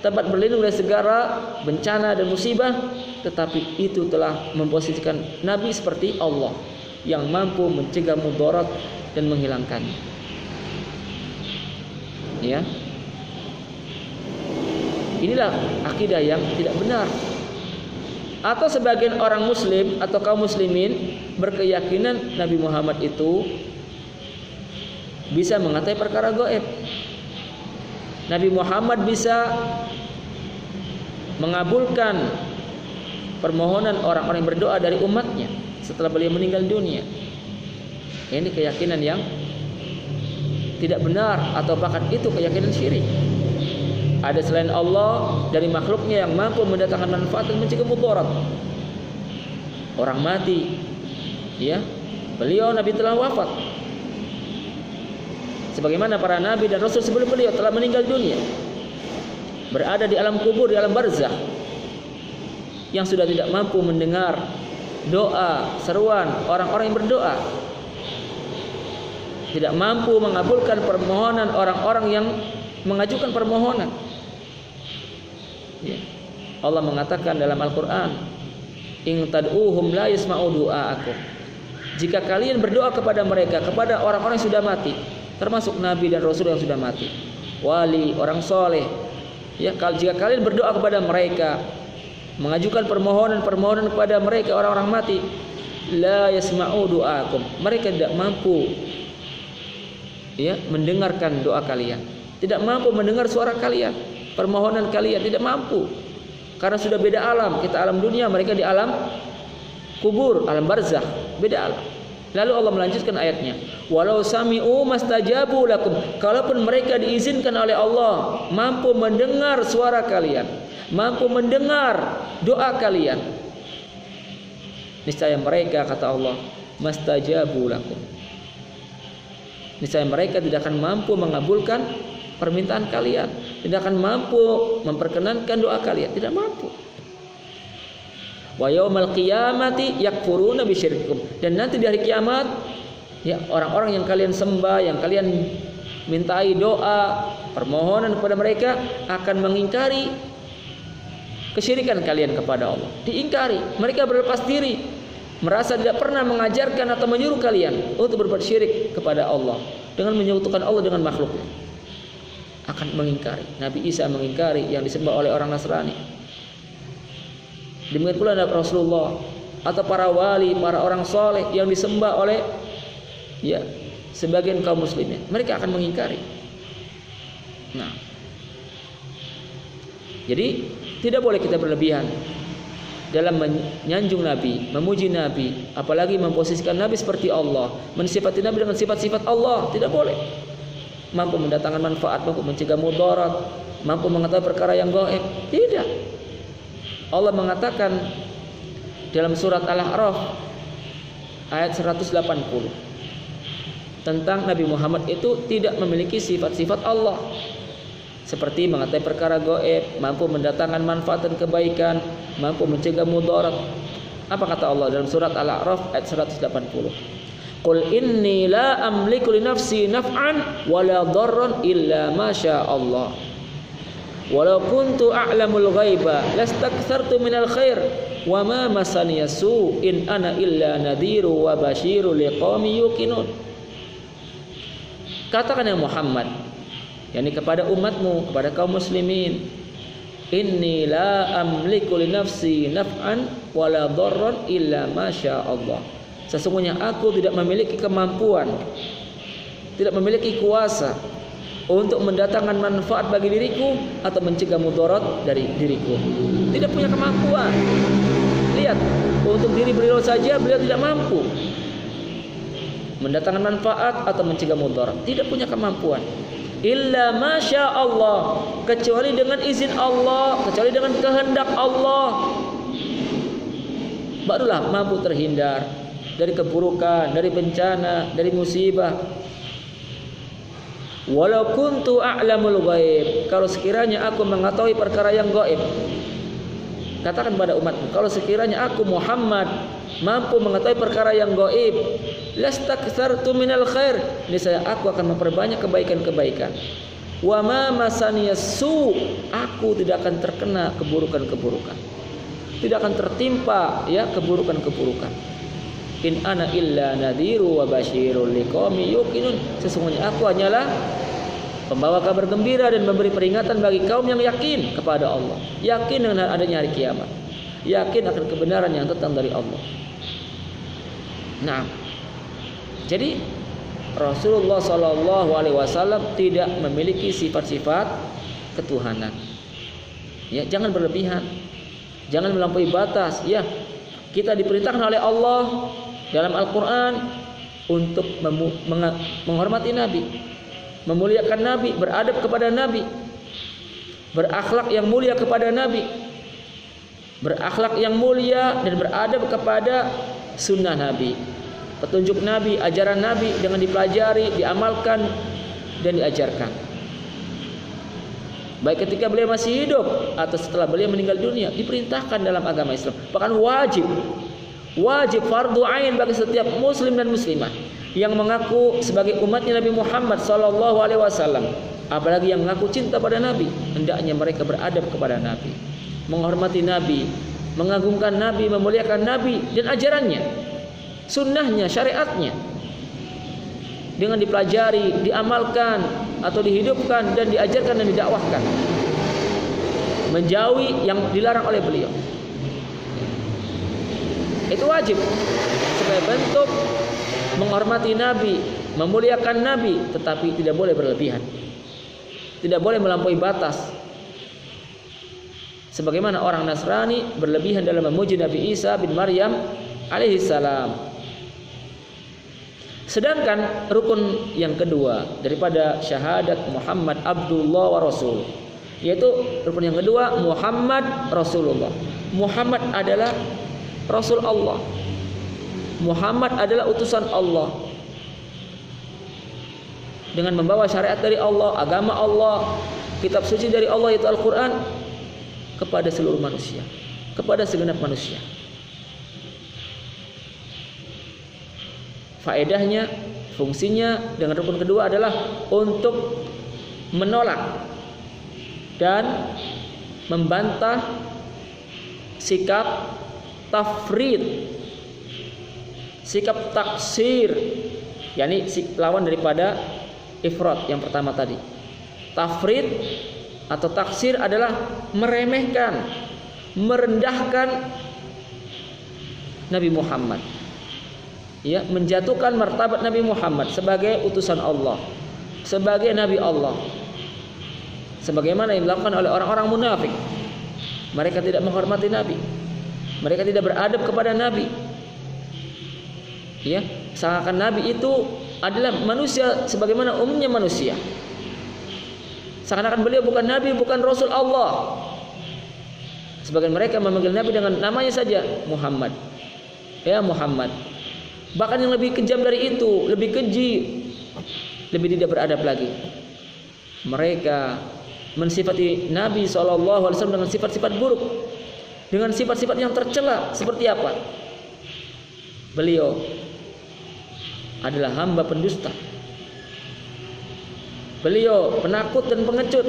tempat berlindung dari segala bencana dan musibah, tetapi itu telah memposisikan Nabi seperti Allah yang mampu mencegah mudarat dan menghilangkannya. Ya, inilah akidah yang tidak benar. Atau sebagian orang Muslim atau kaum muslimin berkeyakinan Nabi Muhammad itu bisa mengetahui perkara gaib. Nabi Muhammad bisa mengabulkan permohonan orang-orang yang berdoa dari umatnya setelah beliau meninggal dunia. Ini keyakinan yang tidak benar, atau bahkan itu keyakinan syirik. Ada selain Allah dari makhluknya yang mampu mendatangkan manfaat dan mencegah mudarat. Orang mati, ya, beliau Nabi telah wafat. Sebagaimana para nabi dan rasul sebelum beliau telah meninggal dunia, berada di alam kubur, di alam barzakh, yang sudah tidak mampu mendengar doa, seruan orang-orang yang berdoa, tidak mampu mengabulkan permohonan orang-orang yang mengajukan permohonan. Ya. Allah mengatakan dalam Al-Quran, in tad'uhum la yasma'u du'aakum. Jika kalian berdoa kepada mereka, kepada orang-orang yang sudah mati, termasuk nabi dan rasul yang sudah mati, wali, orang soleh, ya, jika kalian berdoa kepada mereka, mengajukan permohonan kepada mereka, orang-orang mati, la yasma'u du'aakum, mereka tidak mampu, ya, mendengarkan doa kalian, tidak mampu mendengar suara kalian, permohonan kalian, tidak mampu, karena sudah beda alam. Kita alam dunia, mereka di alam kubur, alam barzakh, beda alam. Lalu Allah melanjutkan ayatnya, walau sami'u mastajabu lakum, kalaupun mereka diizinkan oleh Allah mampu mendengar suara kalian, mampu mendengar doa kalian, niscaya mereka, kata Allah, mastajabu lakum, niscaya mereka tidak akan mampu mengabulkan permintaan kalian, tidak akan mampu memperkenankan doa kalian, tidak mampu. Wa yaumal qiyamati yakfuruna bisyirkikum, dan nanti di hari kiamat, ya, orang-orang yang kalian sembah, yang kalian mintai doa, permohonan kepada mereka, akan mengingkari kesyirikan kalian kepada Allah. Diingkari, mereka berlepas diri, merasa tidak pernah mengajarkan atau menyuruh kalian untuk berbuat syirik kepada Allah. dengan menyekutukan Allah dengan makhluknya. Akan mengingkari. Nabi Isa mengingkari yang disembah oleh orang Nasrani. Demikian pula Nabi Rasulullah atau para wali, para orang soleh yang disembah oleh sebagian kaum muslimin. Mereka akan mengingkari. Nah, jadi tidak boleh kita berlebihan dalam menyanjung Nabi, memuji Nabi, apalagi memposisikan Nabi seperti Allah, mensifati Nabi dengan sifat-sifat Allah. Tidak boleh. Mampu mendatangkan manfaat, mampu mencegah mudarat, mampu mengetahui perkara yang gaib. Tidak. Allah mengatakan dalam surat Al-A'raf ayat 180 tentang Nabi Muhammad itu tidak memiliki sifat-sifat Allah, seperti mengetahui perkara gaib, mampu mendatangkan manfaat dan kebaikan, mampu mencegah mudarat. Apa kata Allah dalam surat Al-A'raf ayat 180? Qul inni la amliku li nafsi naf'an wala dharran illa ma syaa Allah. Walau kuntu a'lamul ghaiba lastakthartu minal khair wa ma masaniya su in ana illa nadhiru wa basyiru liqaumin yuqinun. Katakan ya Muhammad, yakni kepada umatmu, kepada kaum muslimin, inni la amliku li nafsi naf'an wala dharran illa ma syaa Allah. Sesungguhnya aku tidak memiliki kemampuan, tidak memiliki kuasa untuk mendatangkan manfaat bagi diriku atau mencegah mudarat dari diriku. Tidak punya kemampuan. Lihat, untuk diri beliau saja beliau tidak mampu mendatangkan manfaat atau mencegah mudarat. Tidak punya kemampuan. Illa masya Allah, kecuali dengan izin Allah, kecuali dengan kehendak Allah, barulah mampu terhindar dari keburukan, dari bencana, dari musibah. Walau kuntu a'lamul ghaib, kalau sekiranya aku mengetahui perkara yang gaib. Katakan pada umatmu, kalau sekiranya aku Muhammad mampu mengetahui perkara yang gaib, lastakthartu minal khair, niscaya aku akan memperbanyak kebaikan-kebaikan. Wa ma masaniyas su, aku tidak akan terkena keburukan-keburukan. Tidak akan tertimpa keburukan-keburukan. In ana illa nadhiru wa basyirul liqaumin yuqinun. Sesungguhnya aku hanyalah pembawa kabar gembira dan memberi peringatan bagi kaum yang yakin kepada Allah, yakin dengan adanya hari kiamat, yakin akan kebenaran yang datang dari Allah. Nah, jadi Rasulullah SAW tidak memiliki sifat-sifat ketuhanan. Ya, jangan berlebihan, jangan melampaui batas. Ya, kita diperintahkan oleh Allah dalam Al-Quran untuk menghormati Nabi, memuliakan Nabi, beradab kepada Nabi, berakhlak yang mulia kepada Nabi, berakhlak yang mulia dan beradab kepada sunnah Nabi, petunjuk Nabi, ajaran Nabi dengan dipelajari, diamalkan dan diajarkan. Baik ketika beliau masih hidup atau setelah beliau meninggal dunia, diperintahkan dalam agama Islam. Bahkan wajib fardu ain bagi setiap muslim dan muslimah yang mengaku sebagai umatnya Nabi Muhammad SAW, apalagi yang mengaku cinta pada Nabi, hendaknya mereka beradab kepada Nabi, menghormati Nabi, mengagungkan Nabi, memuliakan Nabi dan ajarannya, sunnahnya, syariatnya, dengan dipelajari, diamalkan atau dihidupkan dan diajarkan dan didakwahkan, menjauhi yang dilarang oleh beliau. Itu wajib sebagai bentuk menghormati Nabi, memuliakan Nabi, tetapi tidak boleh berlebihan, tidak boleh melampaui batas. Sebagaimana orang Nasrani berlebihan dalam memuji Nabi Isa bin Maryam alaihissalam. Sedangkan rukun yang kedua daripada syahadat Muhammad Abdullah wa Rasul, yaitu rukun yang kedua, Muhammad Rasulullah. Muhammad adalah Rasul Allah, Muhammad adalah utusan Allah, dengan membawa syariat dari Allah, agama Allah, kitab suci dari Allah yaitu Al-Quran, kepada seluruh manusia, kepada segenap manusia. Faedahnya, fungsinya dengan rukun kedua adalah untuk menolak dan membantah sikap tafrid, sikap taksir, yakni lawan daripada ifrat yang pertama tadi. Tafrid atau taksir adalah meremehkan, merendahkan Nabi Muhammad. Ya, menjatuhkan martabat Nabi Muhammad sebagai utusan Allah, sebagai Nabi Allah. Sebagaimana yang dilakukan oleh orang-orang munafik. Mereka tidak menghormati Nabi. Mereka tidak beradab kepada Nabi. Ya, seakan Nabi itu adalah manusia sebagaimana umumnya manusia. Seakan-akan beliau bukan Nabi, bukan Rasul Allah. Sebagian mereka memanggil Nabi dengan namanya saja, Muhammad. Ya Muhammad. Bahkan yang lebih kejam dari itu, lebih keji, lebih tidak beradab lagi. Mereka mensifati Nabi SAW dengan sifat-sifat buruk, dengan sifat-sifat yang tercela. Seperti apa? Beliau adalah hamba pendusta. Beliau penakut dan pengecut.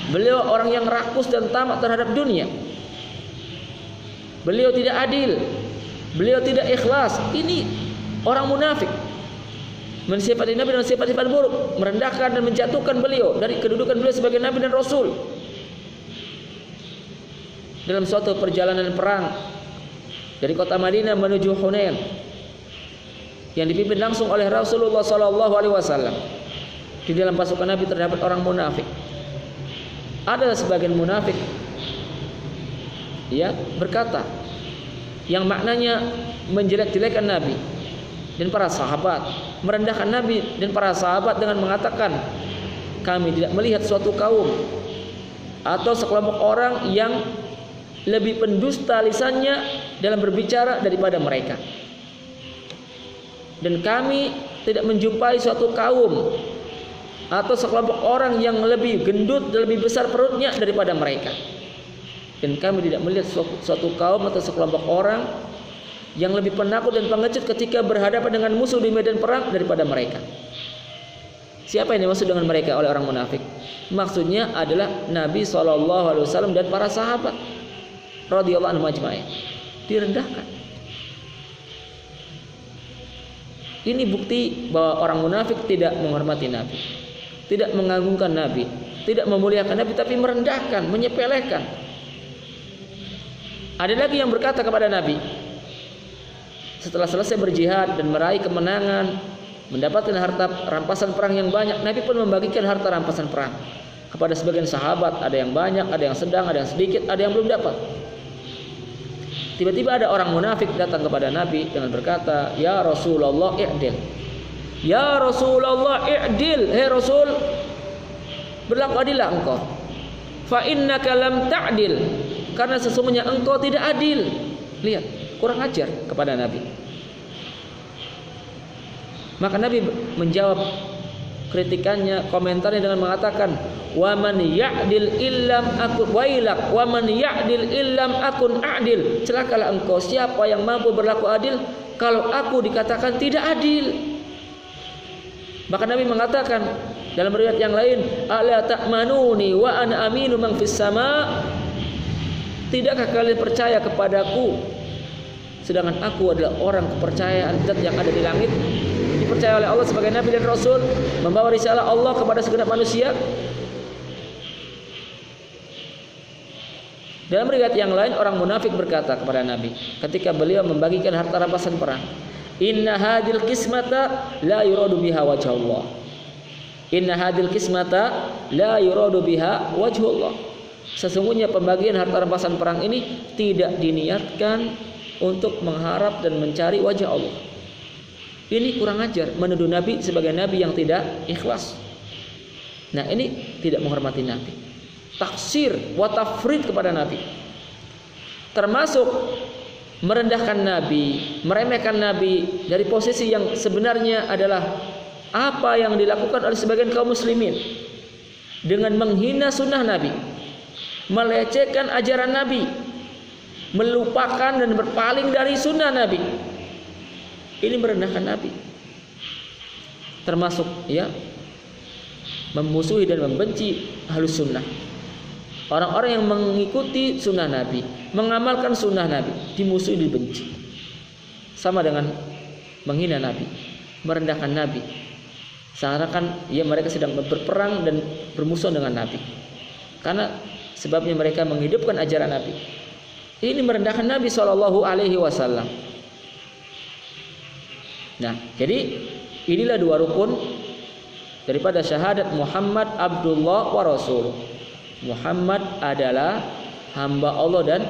Beliau orang yang rakus dan tamak terhadap dunia. Beliau tidak adil. Beliau tidak ikhlas. Ini orang munafik. Mensifati Nabi dengan sifat-sifat buruk, merendahkan dan menjatuhkan beliau dari kedudukan beliau sebagai Nabi dan Rasul. Dalam suatu perjalanan perang dari kota Madinah menuju Hunain yang dipimpin langsung oleh Rasulullah SAW, di dalam pasukan Nabi terdapat orang munafik. Ada sebagian munafik ya berkata yang maknanya menjelek-jelekan Nabi dan para sahabat, merendahkan Nabi dan para sahabat dengan mengatakan, kami tidak melihat suatu kaum atau sekelompok orang yang lebih pendusta lisannya dalam berbicara daripada mereka, dan kami tidak menjumpai suatu kaum atau sekelompok orang yang lebih gendut dan lebih besar perutnya daripada mereka. Dan kami tidak melihat suatu kaum atau sekelompok orang yang lebih penakut dan pengecut ketika berhadapan dengan musuh di medan perang daripada mereka. Siapa yang dimaksud dengan mereka oleh orang munafik? Maksudnya adalah Nabi SAW dan para sahabat radhiyallahu anhum ajma'in. Direndahkan. Ini bukti bahwa orang munafik tidak menghormati Nabi, tidak mengagungkan Nabi, tidak memuliakan Nabi, tapi merendahkan, menyepelekan. Ada lagi yang berkata kepada Nabi setelah selesai berjihad dan meraih kemenangan, mendapatkan harta rampasan perang yang banyak, Nabi pun membagikan harta rampasan perang kepada sebagian sahabat. Ada yang banyak, ada yang sedang, ada yang sedikit, ada yang belum dapat. Tiba-tiba ada orang munafik datang kepada Nabi dengan berkata, ya Rasulullah i'dil, ya Rasulullah i'dil, hei Rasul, berlaku adillah engkau. Fa innaka lam ta'dil, karena sesungguhnya engkau tidak adil. Lihat, kurang ajar kepada Nabi. Maka Nabi menjawab kritikannya, komentarnya dengan mengatakan, wa man ya'dil illam akun wailak, wa man ya'dil illam akun a'dil. Celakalah engkau, siapa yang mampu berlaku adil kalau aku dikatakan tidak adil. Maka Nabi mengatakan dalam riwayat yang lain, ala ta'manuni wa ana aminu man fis sama. Tidakkah kalian percaya kepadaku sedangkan aku adalah orang kepercayaan zat yang ada di langit, dipercaya oleh Allah sebagai Nabi dan Rasul, membawa risalah Allah kepada segenap manusia. Dalam riwayat yang lain, orang munafik berkata kepada Nabi ketika beliau membagikan harta rampasan perang, inna hadil kismata la yuradu biha wajhullah, inna hadil kismata la yuradu biha wajhullah. Sesungguhnya pembagian harta rampasan perang ini tidak diniatkan untuk mengharap dan mencari wajah Allah. Ini kurang ajar, menuduh Nabi sebagai Nabi yang tidak ikhlas. Nah, ini tidak menghormati Nabi. Taksir wa tafrid kepada Nabi, termasuk merendahkan Nabi, meremehkan Nabi dari posisi yang sebenarnya adalah apa yang dilakukan oleh sebagian kaum muslimin dengan menghina sunnah Nabi, melecehkan ajaran Nabi, melupakan dan berpaling dari sunnah Nabi. Ini merendahkan Nabi, termasuk ya memusuhi dan membenci ahlus sunnah. Orang-orang yang mengikuti sunnah Nabi, mengamalkan sunnah Nabi, dimusuhi, dibenci. Sama dengan menghina Nabi, merendahkan Nabi. seakan ya mereka sedang berperang dan bermusuhan dengan Nabi. Karena sebabnya mereka menghidupkan ajaran Nabi. Ini merendahkan Nabi SAW. Nah, jadi inilah dua rukun daripada syahadat Muhammad Abdullah wa Rasul. Muhammad adalah hamba Allah dan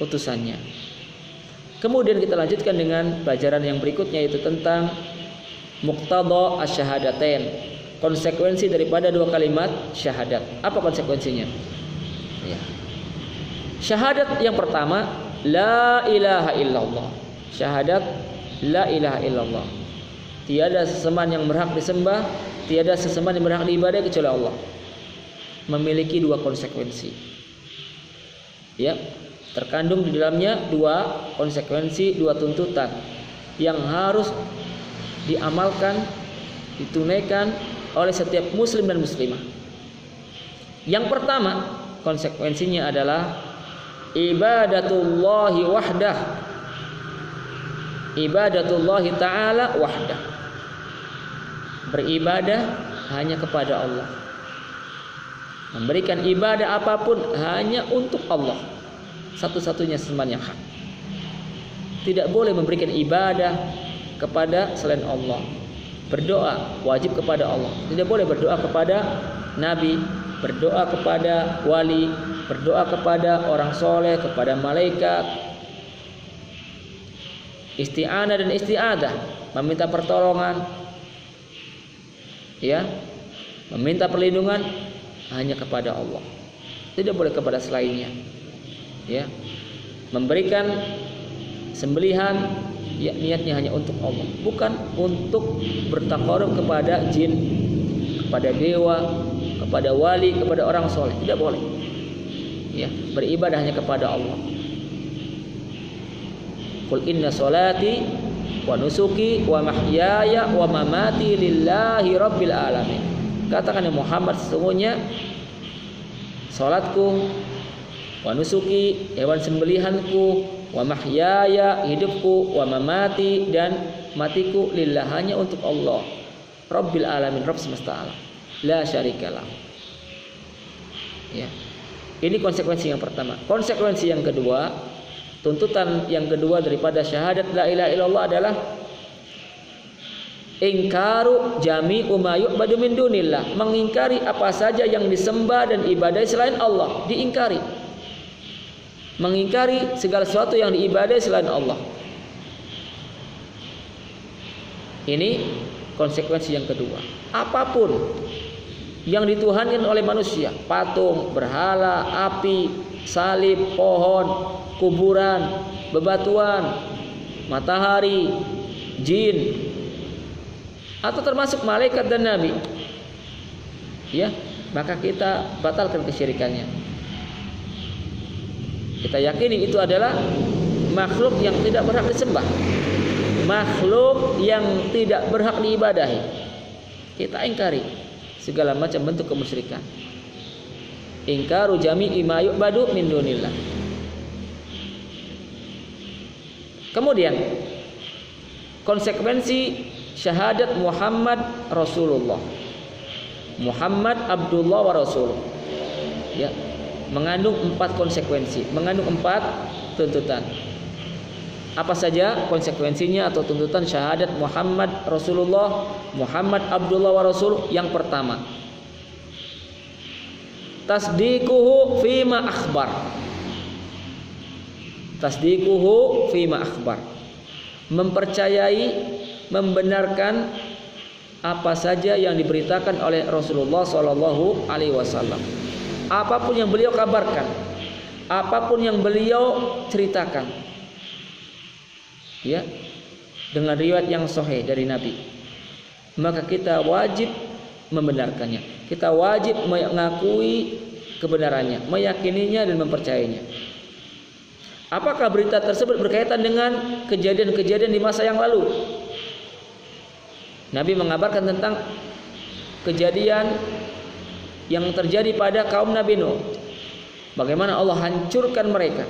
utusannya. Kemudian kita lanjutkan dengan pelajaran yang berikutnya, yaitu tentang muqtada asyhadatain, konsekuensi daripada dua kalimat syahadat. Apa konsekuensinya? Ya. Syahadat yang pertama, la ilaha illallah. Syahadat la ilaha illallah. Tiada sesembahan yang berhak disembah, tiada sesembahan yang berhak diibadahi kecuali Allah. Memiliki dua konsekuensi. Ya, terkandung di dalamnya dua konsekuensi, dua tuntutan yang harus diamalkan, ditunaikan oleh setiap muslim dan muslimah. Yang pertama, konsekuensinya adalah ibadatullahi wahdah. Ibadatullahi ta'ala wahdah. Beribadah hanya kepada Allah. Memberikan ibadah apapun hanya untuk Allah, satu-satunya sembahan yang hak. Tidak boleh memberikan ibadah kepada selain Allah. Berdoa wajib kepada Allah. Tidak boleh berdoa kepada nabi, berdoa kepada wali, berdoa kepada orang soleh, kepada malaikat. Isti'anah dan isti'adah, meminta pertolongan, ya, meminta perlindungan hanya kepada Allah. Tidak boleh kepada selainnya. Ya. Memberikan sembelihan ya, niatnya hanya untuk Allah, bukan untuk bertakarub kepada jin, kepada dewa, kepada wali, kepada orang soleh. Tidak boleh. Ya, beribadah hanya kepada Allah. Qul inna salati wa nusuki wa mahyaya wa mamati lillahi rabbil alamin. Katakan ya Muhammad, sesungguhnya salatku, wa nusuki, hewan sembelihanku, wa mahyaya, hidupku, wa mamati, dan matiku, lillah, hanya untuk Allah, rabbil alamin, Rabb semesta alam, la syarikalah. Ya. Ini konsekuensi yang pertama. Konsekuensi yang kedua, tuntutan yang kedua daripada syahadat la ilaha illallah adalah ingkaru jami'u ma yu'badu min dunillah, mengingkari apa saja yang disembah dan ibadahi selain Allah, diingkari. Mengingkari segala sesuatu yang diibadahi selain Allah. Ini konsekuensi yang kedua. Apapun yang dituhankan oleh manusia, patung, berhala, api, salib, pohon, kuburan, bebatuan, matahari, jin, atau termasuk malaikat dan nabi, ya, maka kita batalkan kesyirikannya. Kita yakini itu adalah makhluk yang tidak berhak disembah, makhluk yang tidak berhak diibadahi. Kita ingkari segala macam bentuk kemusyrikan. Ingkaru jami'i ma yu'badu min dunillah. Kemudian konsekuensi syahadat Muhammad Rasulullah, Muhammad Abdullah wa Rasul, ya, mengandung 4 konsekuensi, mengandung 4 tuntutan. Apa saja konsekuensinya atau tuntutan syahadat Muhammad Rasulullah, Muhammad Abdullah wa Rasul? Yang pertama, tasdiquhu fima akhbar. Tasdiquhu fima akhbar. Mempercayai, membenarkan apa saja yang diberitakan oleh Rasulullah sallallahu alaihi wasallam. Apapun yang beliau kabarkan, apapun yang beliau ceritakan, ya, dengan riwayat yang sahih dari Nabi, maka kita wajib membenarkannya. Kita wajib mengakui kebenarannya, meyakininya dan mempercayainya. Apakah berita tersebut berkaitan dengan kejadian-kejadian di masa yang lalu? Nabi mengabarkan tentang kejadian yang terjadi pada kaum Nabi Nuh. Bagaimana Allah hancurkan mereka.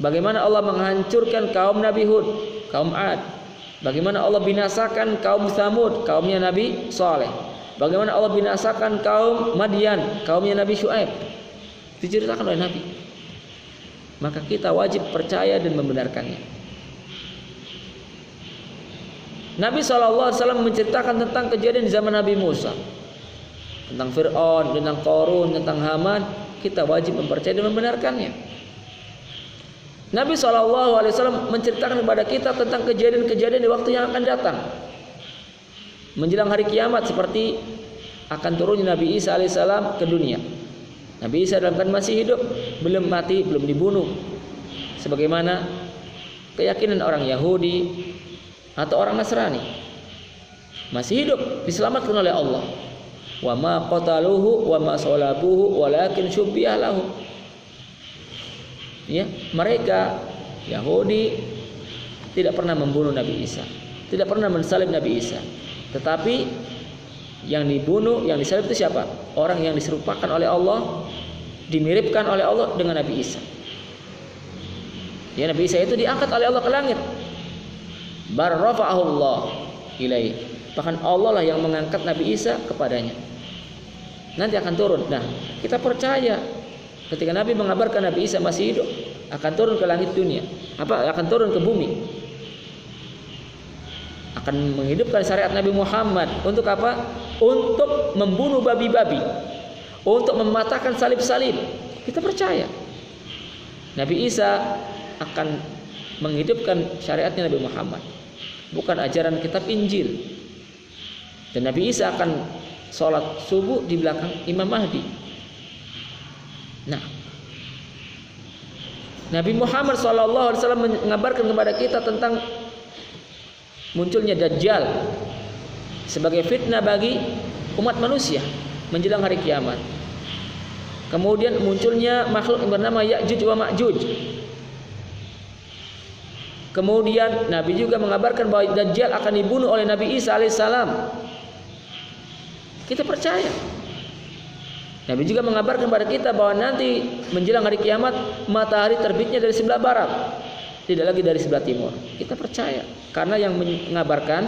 Bagaimana Allah menghancurkan kaum Nabi Hud, kaum Ad. Bagaimana Allah binasakan kaum Tsamud, kaumnya Nabi Saleh. Bagaimana Allah binasakan kaum Madian, kaumnya Nabi Syuaib. Diceritakan oleh Nabi. Maka kita wajib percaya dan membenarkannya. Nabi SAW menceritakan tentang kejadian di zaman Nabi Musa, tentang Fir'aun, tentang Qarun, tentang Haman. Kita wajib mempercayai dan membenarkannya. Nabi SAW menceritakan kepada kita tentang kejadian-kejadian di waktu yang akan datang, menjelang hari kiamat, seperti akan turunnya Nabi Isa alaihissalam ke dunia. Nabi Isa dalam keadaan masih hidup, belum mati, belum dibunuh, sebagaimana keyakinan orang Yahudi atau orang Nasrani. Masih hidup, diselamatkan oleh Allah. Wa ma qataluhu wa ma salabuhu walakin syubbiha lahu. Ya, mereka Yahudi tidak pernah membunuh Nabi Isa, tidak pernah mensalib Nabi Isa. Tetapi yang dibunuh, yang disalib itu siapa? Orang yang diserupakan oleh Allah, dimiripkan oleh Allah dengan Nabi Isa. Ya, Nabi Isa itu diangkat oleh Allah ke langit. Bar rafa'ahu Allah ilaihi. Bahkan Allah lah yang mengangkat Nabi Isa kepadanya. Nanti akan turun. Nah, kita percaya ketika Nabi mengabarkan Nabi Isa masih hidup, akan turun ke langit dunia. Akan turun ke bumi. Akan menghidupkan syariat Nabi Muhammad. Untuk apa? Untuk membunuh babi-babi, untuk mematahkan salib-salib. Kita percaya Nabi Isa akan menghidupkan syariatnya Nabi Muhammad, bukan ajaran kitab Injil. Dan Nabi Isa akan sholat subuh di belakang Imam Mahdi. Nah, Nabi Muhammad SAW mengabarkan kepada kita tentang munculnya Dajjal sebagai fitnah bagi umat manusia menjelang hari kiamat. Kemudian munculnya makhluk yang bernama Ya'juj wa Ma'juj. Kemudian Nabi juga mengabarkan bahwa Dajjal akan dibunuh oleh Nabi Isa alaihissalam. Kita percaya. Nabi juga mengabarkan kepada kita bahwa nanti menjelang hari kiamat matahari terbitnya dari sebelah barat, tidak lagi dari sebelah timur. Kita percaya karena yang mengabarkan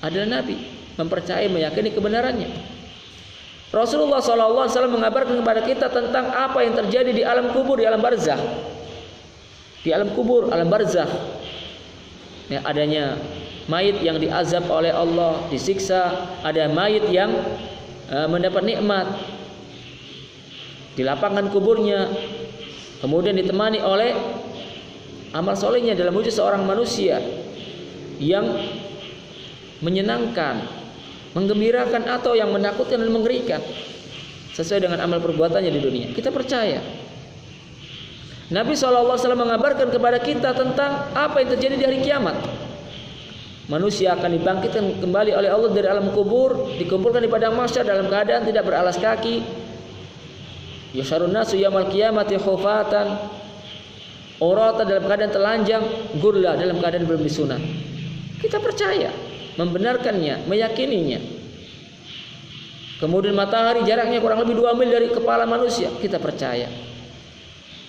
adalah Nabi, mempercayai, meyakini kebenarannya. Rasulullah SAW mengabarkan kepada kita tentang apa yang terjadi di alam kubur, di alam barzakh. Di alam kubur, alam barzakh, ya, adanya mayit yang diazab oleh Allah, disiksa, ada mayit yang mendapat nikmat di lapangan kuburnya, kemudian ditemani oleh amal solehnya dalam wujud seorang manusia yang menyenangkan, menggembirakan atau yang menakutkan dan mengerikan sesuai dengan amal perbuatannya di dunia. Kita percaya. Nabi SAW mengabarkan kepada kita tentang apa yang terjadi di hari kiamat. Manusia akan dibangkitkan kembali oleh Allah dari alam kubur, dikumpulkan di padang mahsyar dalam keadaan tidak beralas kaki. Yusyarun nasu yaumil qiyamati khufatan, urata dalam keadaan telanjang, gurla dalam keadaan belum disunat. Kita percaya, membenarkannya, meyakininya. Kemudian matahari jaraknya kurang lebih 2 mil dari kepala manusia. Kita percaya.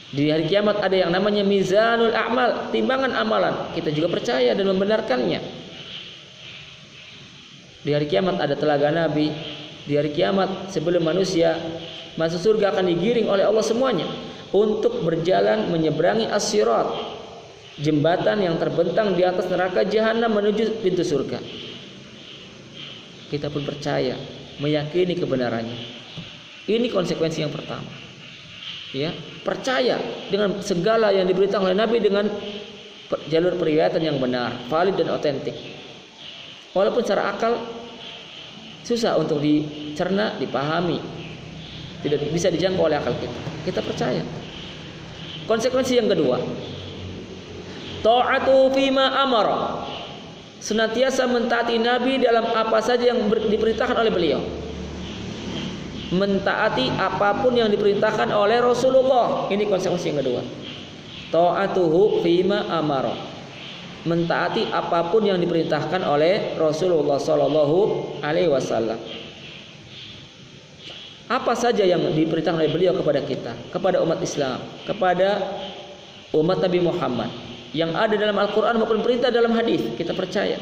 Di hari kiamat ada yang namanya mizanul a'mal, timbangan amalan. Kita juga percaya dan membenarkannya. Di hari kiamat ada telaga Nabi. Di hari kiamat sebelum manusia masuk surga akan digiring oleh Allah semuanya untuk berjalan menyeberangi as-sirat, jembatan yang terbentang di atas neraka jahanam menuju pintu surga. Kita pun percaya, meyakini kebenarannya. Ini konsekuensi yang pertama. Ya, percaya dengan segala yang diberitakan oleh Nabi dengan jalur periwayatan yang benar, valid dan otentik. Walaupun secara akal susah untuk dicerna, dipahami, tidak bisa dijangkau oleh akal kita. Kita percaya. Konsekuensi yang kedua, ta'atu fima amara, senantiasa mentaati Nabi dalam apa saja yang diperintahkan oleh beliau. Mentaati apapun yang diperintahkan oleh Rasulullah. Ini konsekuensi yang kedua. Ta'atuhu fima amara, mentaati apapun yang diperintahkan oleh Rasulullah sallallahu alaihi wasallam. Apa saja yang diperintahkan oleh beliau kepada kita, kepada umat Islam, kepada umat Nabi Muhammad, yang ada dalam Al-Quran maupun perintah dalam hadis, kita percaya.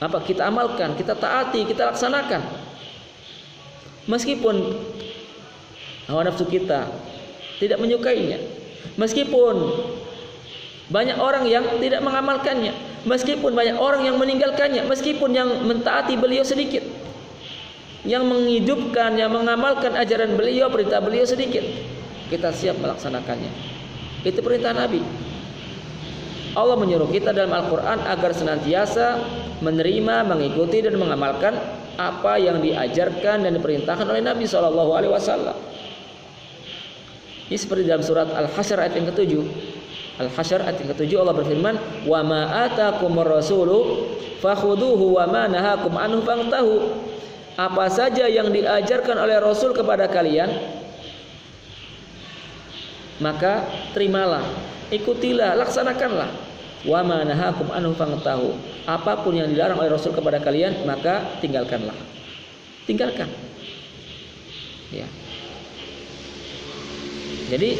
Apa kita amalkan, kita taati, kita laksanakan. Meskipun hawa nafsu kita tidak menyukainya, meskipun banyak orang yang tidak mengamalkannya, meskipun banyak orang yang meninggalkannya, meskipun yang mentaati beliau sedikit, yang menghidupkan, yang mengamalkan ajaran beliau, perintah beliau sedikit, kita siap melaksanakannya. Itu perintah Nabi. Allah menyuruh kita dalam Al-Quran agar senantiasa menerima, mengikuti dan mengamalkan apa yang diajarkan dan diperintahkan oleh Nabi SAW. Ini seperti dalam surat Al-Hasyr ayat yang ke-7. Al-Hasyr ayat yang ke-7 Allah berfirman, "Wa ma atakumur rasulu fakhuduhu wa ma nahakum anhu fantahu." Apa saja yang diajarkan oleh Rasul kepada kalian, maka terimalah, ikutilah, laksanakanlah. Wa ma nahakum anhu fantahu. Apapun yang dilarang oleh Rasul kepada kalian, maka tinggalkanlah. Tinggalkan. Ya. Jadi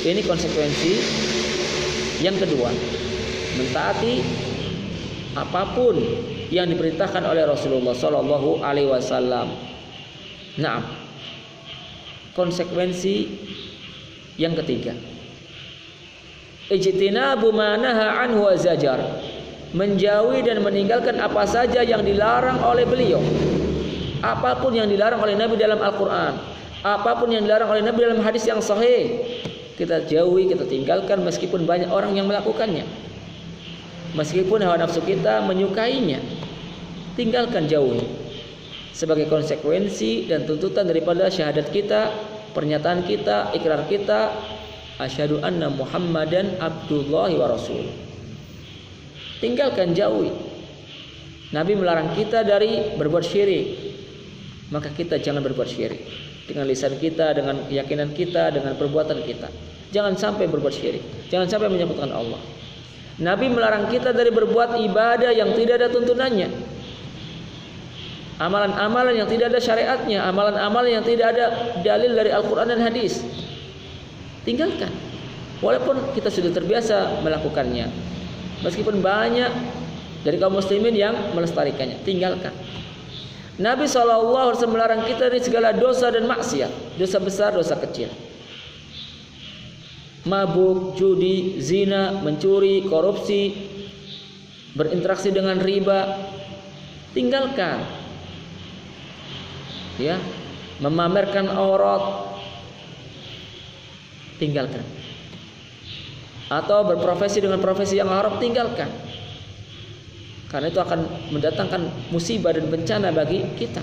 ini konsekuensi yang kedua, mentaati apapun yang diperintahkan oleh Rasulullah Sallallahu Alaihi Wasallam. Nah, konsekuensi yang ketiga, ijtinabu ma naha anhu wa zajar, menjauhi dan meninggalkan apa saja yang dilarang oleh beliau. Apapun yang dilarang oleh Nabi dalam Al-Quran, apapun yang dilarang oleh Nabi dalam hadis yang sahih, kita jauhi, kita tinggalkan meskipun banyak orang yang melakukannya, meskipun hawa nafsu kita menyukainya, tinggalkan, jauhi. Sebagai konsekuensi dan tuntutan daripada syahadat kita, pernyataan kita, ikrar kita, asyhadu anna Muhammadan abdullahi wa rasul. Tinggalkan, jauhi. Nabi melarang kita dari berbuat syirik, maka kita jangan berbuat syirik dengan lisan kita, dengan keyakinan kita, dengan perbuatan kita. Jangan sampai berbuat syirik, jangan sampai menyebutkan Allah. Nabi melarang kita dari berbuat ibadah yang tidak ada tuntunannya, amalan-amalan yang tidak ada syariatnya, amalan-amalan yang tidak ada dalil dari Al-Quran dan hadis. Tinggalkan, walaupun kita sudah terbiasa melakukannya, meskipun banyak dari kaum muslimin yang melestarikannya, tinggalkan. Nabi SAW melarang kita dari segala dosa dan maksiat, dosa besar, dosa kecil, mabuk, judi, zina, mencuri, korupsi, berinteraksi dengan riba. Tinggalkan. Ya, memamerkan aurat, tinggalkan. Atau berprofesi dengan profesi yang haram, tinggalkan. Karena itu akan mendatangkan musibah dan bencana bagi kita.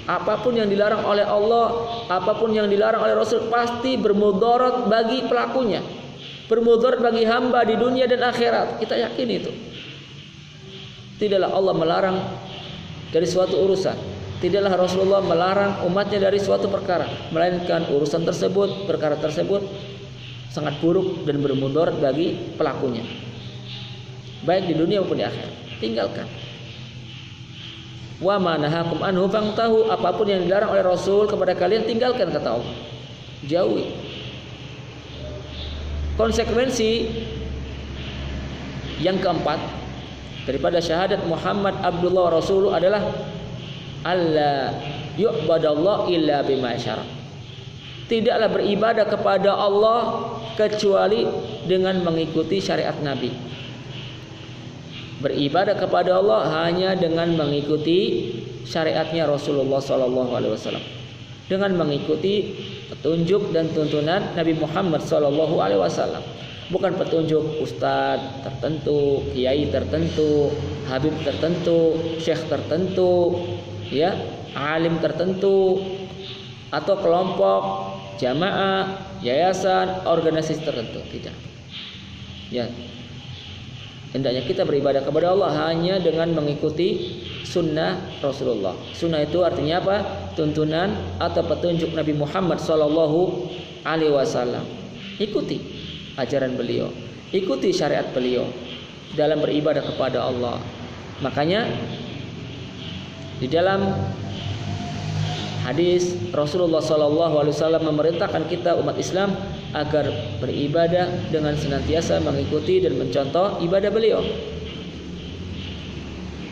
Apapun yang dilarang oleh Allah, apapun yang dilarang oleh Rasul, pasti bermudarat bagi pelakunya, bermudarat bagi hamba di dunia dan akhirat. Kita yakin itu. Tidaklah Allah melarang dari suatu urusan, tidaklah Rasulullah melarang umatnya dari suatu perkara, melainkan urusan tersebut, perkara tersebut sangat buruk dan bermudarat bagi pelakunya, baik di dunia maupun di akhirat. Tinggalkan. Wa ma nahakum anhu fantahu, apapun yang dilarang oleh Rasul kepada kalian, tinggalkan, kata Allah. Jauhi. Konsekuensi yang keempat daripada syahadat Muhammad Abdullah Rasulullah adalah alla yu'badallah illa bima syara. Tidaklah beribadah kepada Allah kecuali dengan mengikuti syariat Nabi. Beribadah kepada Allah hanya dengan mengikuti syariatnya Rasulullah SAW, dengan mengikuti petunjuk dan tuntunan Nabi Muhammad SAW, bukan petunjuk ustadz tertentu, kiai tertentu, habib tertentu, syekh tertentu, ya, alim tertentu, atau kelompok, jamaah, yayasan, organisasi tertentu. Tidak. Ya. Hendaknya kita beribadah kepada Allah hanya dengan mengikuti sunnah Rasulullah. Sunnah itu artinya apa? Tuntunan atau petunjuk Nabi Muhammad Sallallahu Alaihi Wasallam. Ikuti ajaran beliau, ikuti syariat beliau dalam beribadah kepada Allah. Makanya di dalam hadis Rasulullah Sallallahu Alaihi Wasallam memerintahkan kita umat Islam agar beribadah dengan senantiasa mengikuti dan mencontoh ibadah beliau.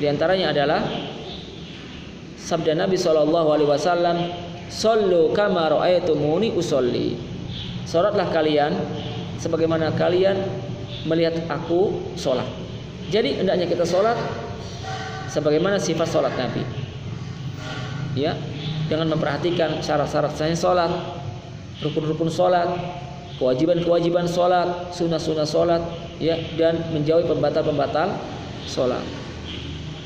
Di antaranya adalah sabda Nabi SAW, "Shollu kama ra'aitumuni usolli." Salatlah kalian sebagaimana kalian melihat aku sholat. Jadi hendaknya kita sholat sebagaimana sifat sholat Nabi. Ya, dengan memperhatikan syarat-syarat sahnya sholat, rukun-rukun sholat, kewajiban-kewajiban sholat, sunnah-sunnah sholat, ya, dan menjauhi pembatal-pembatal sholat.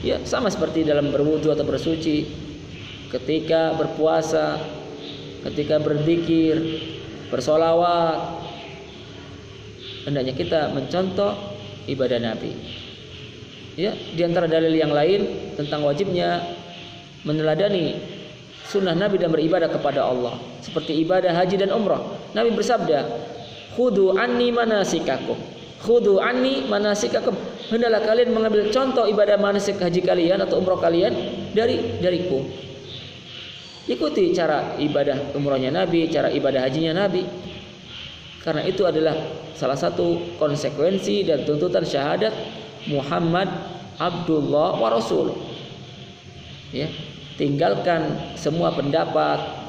Ya, sama seperti dalam berwudu atau bersuci, ketika berpuasa, ketika berzikir, bersolawat, hendaknya kita mencontoh ibadah Nabi. Ya, di antara dalil yang lain tentang wajibnya meneladani sunnah Nabi dan beribadah kepada Allah, seperti ibadah haji dan umrah. Nabi bersabda, "Khudu anni manasikakum." Khudu anni manasikakum. Hendaklah kalian mengambil contoh ibadah manasik haji kalian atau umrah kalian dariku. Ikuti cara ibadah umrahnya Nabi, cara ibadah hajinya Nabi. Karena itu adalah salah satu konsekuensi dan tuntutan syahadat Muhammad Abdullah wa Rasul. Ya, tinggalkan semua pendapat,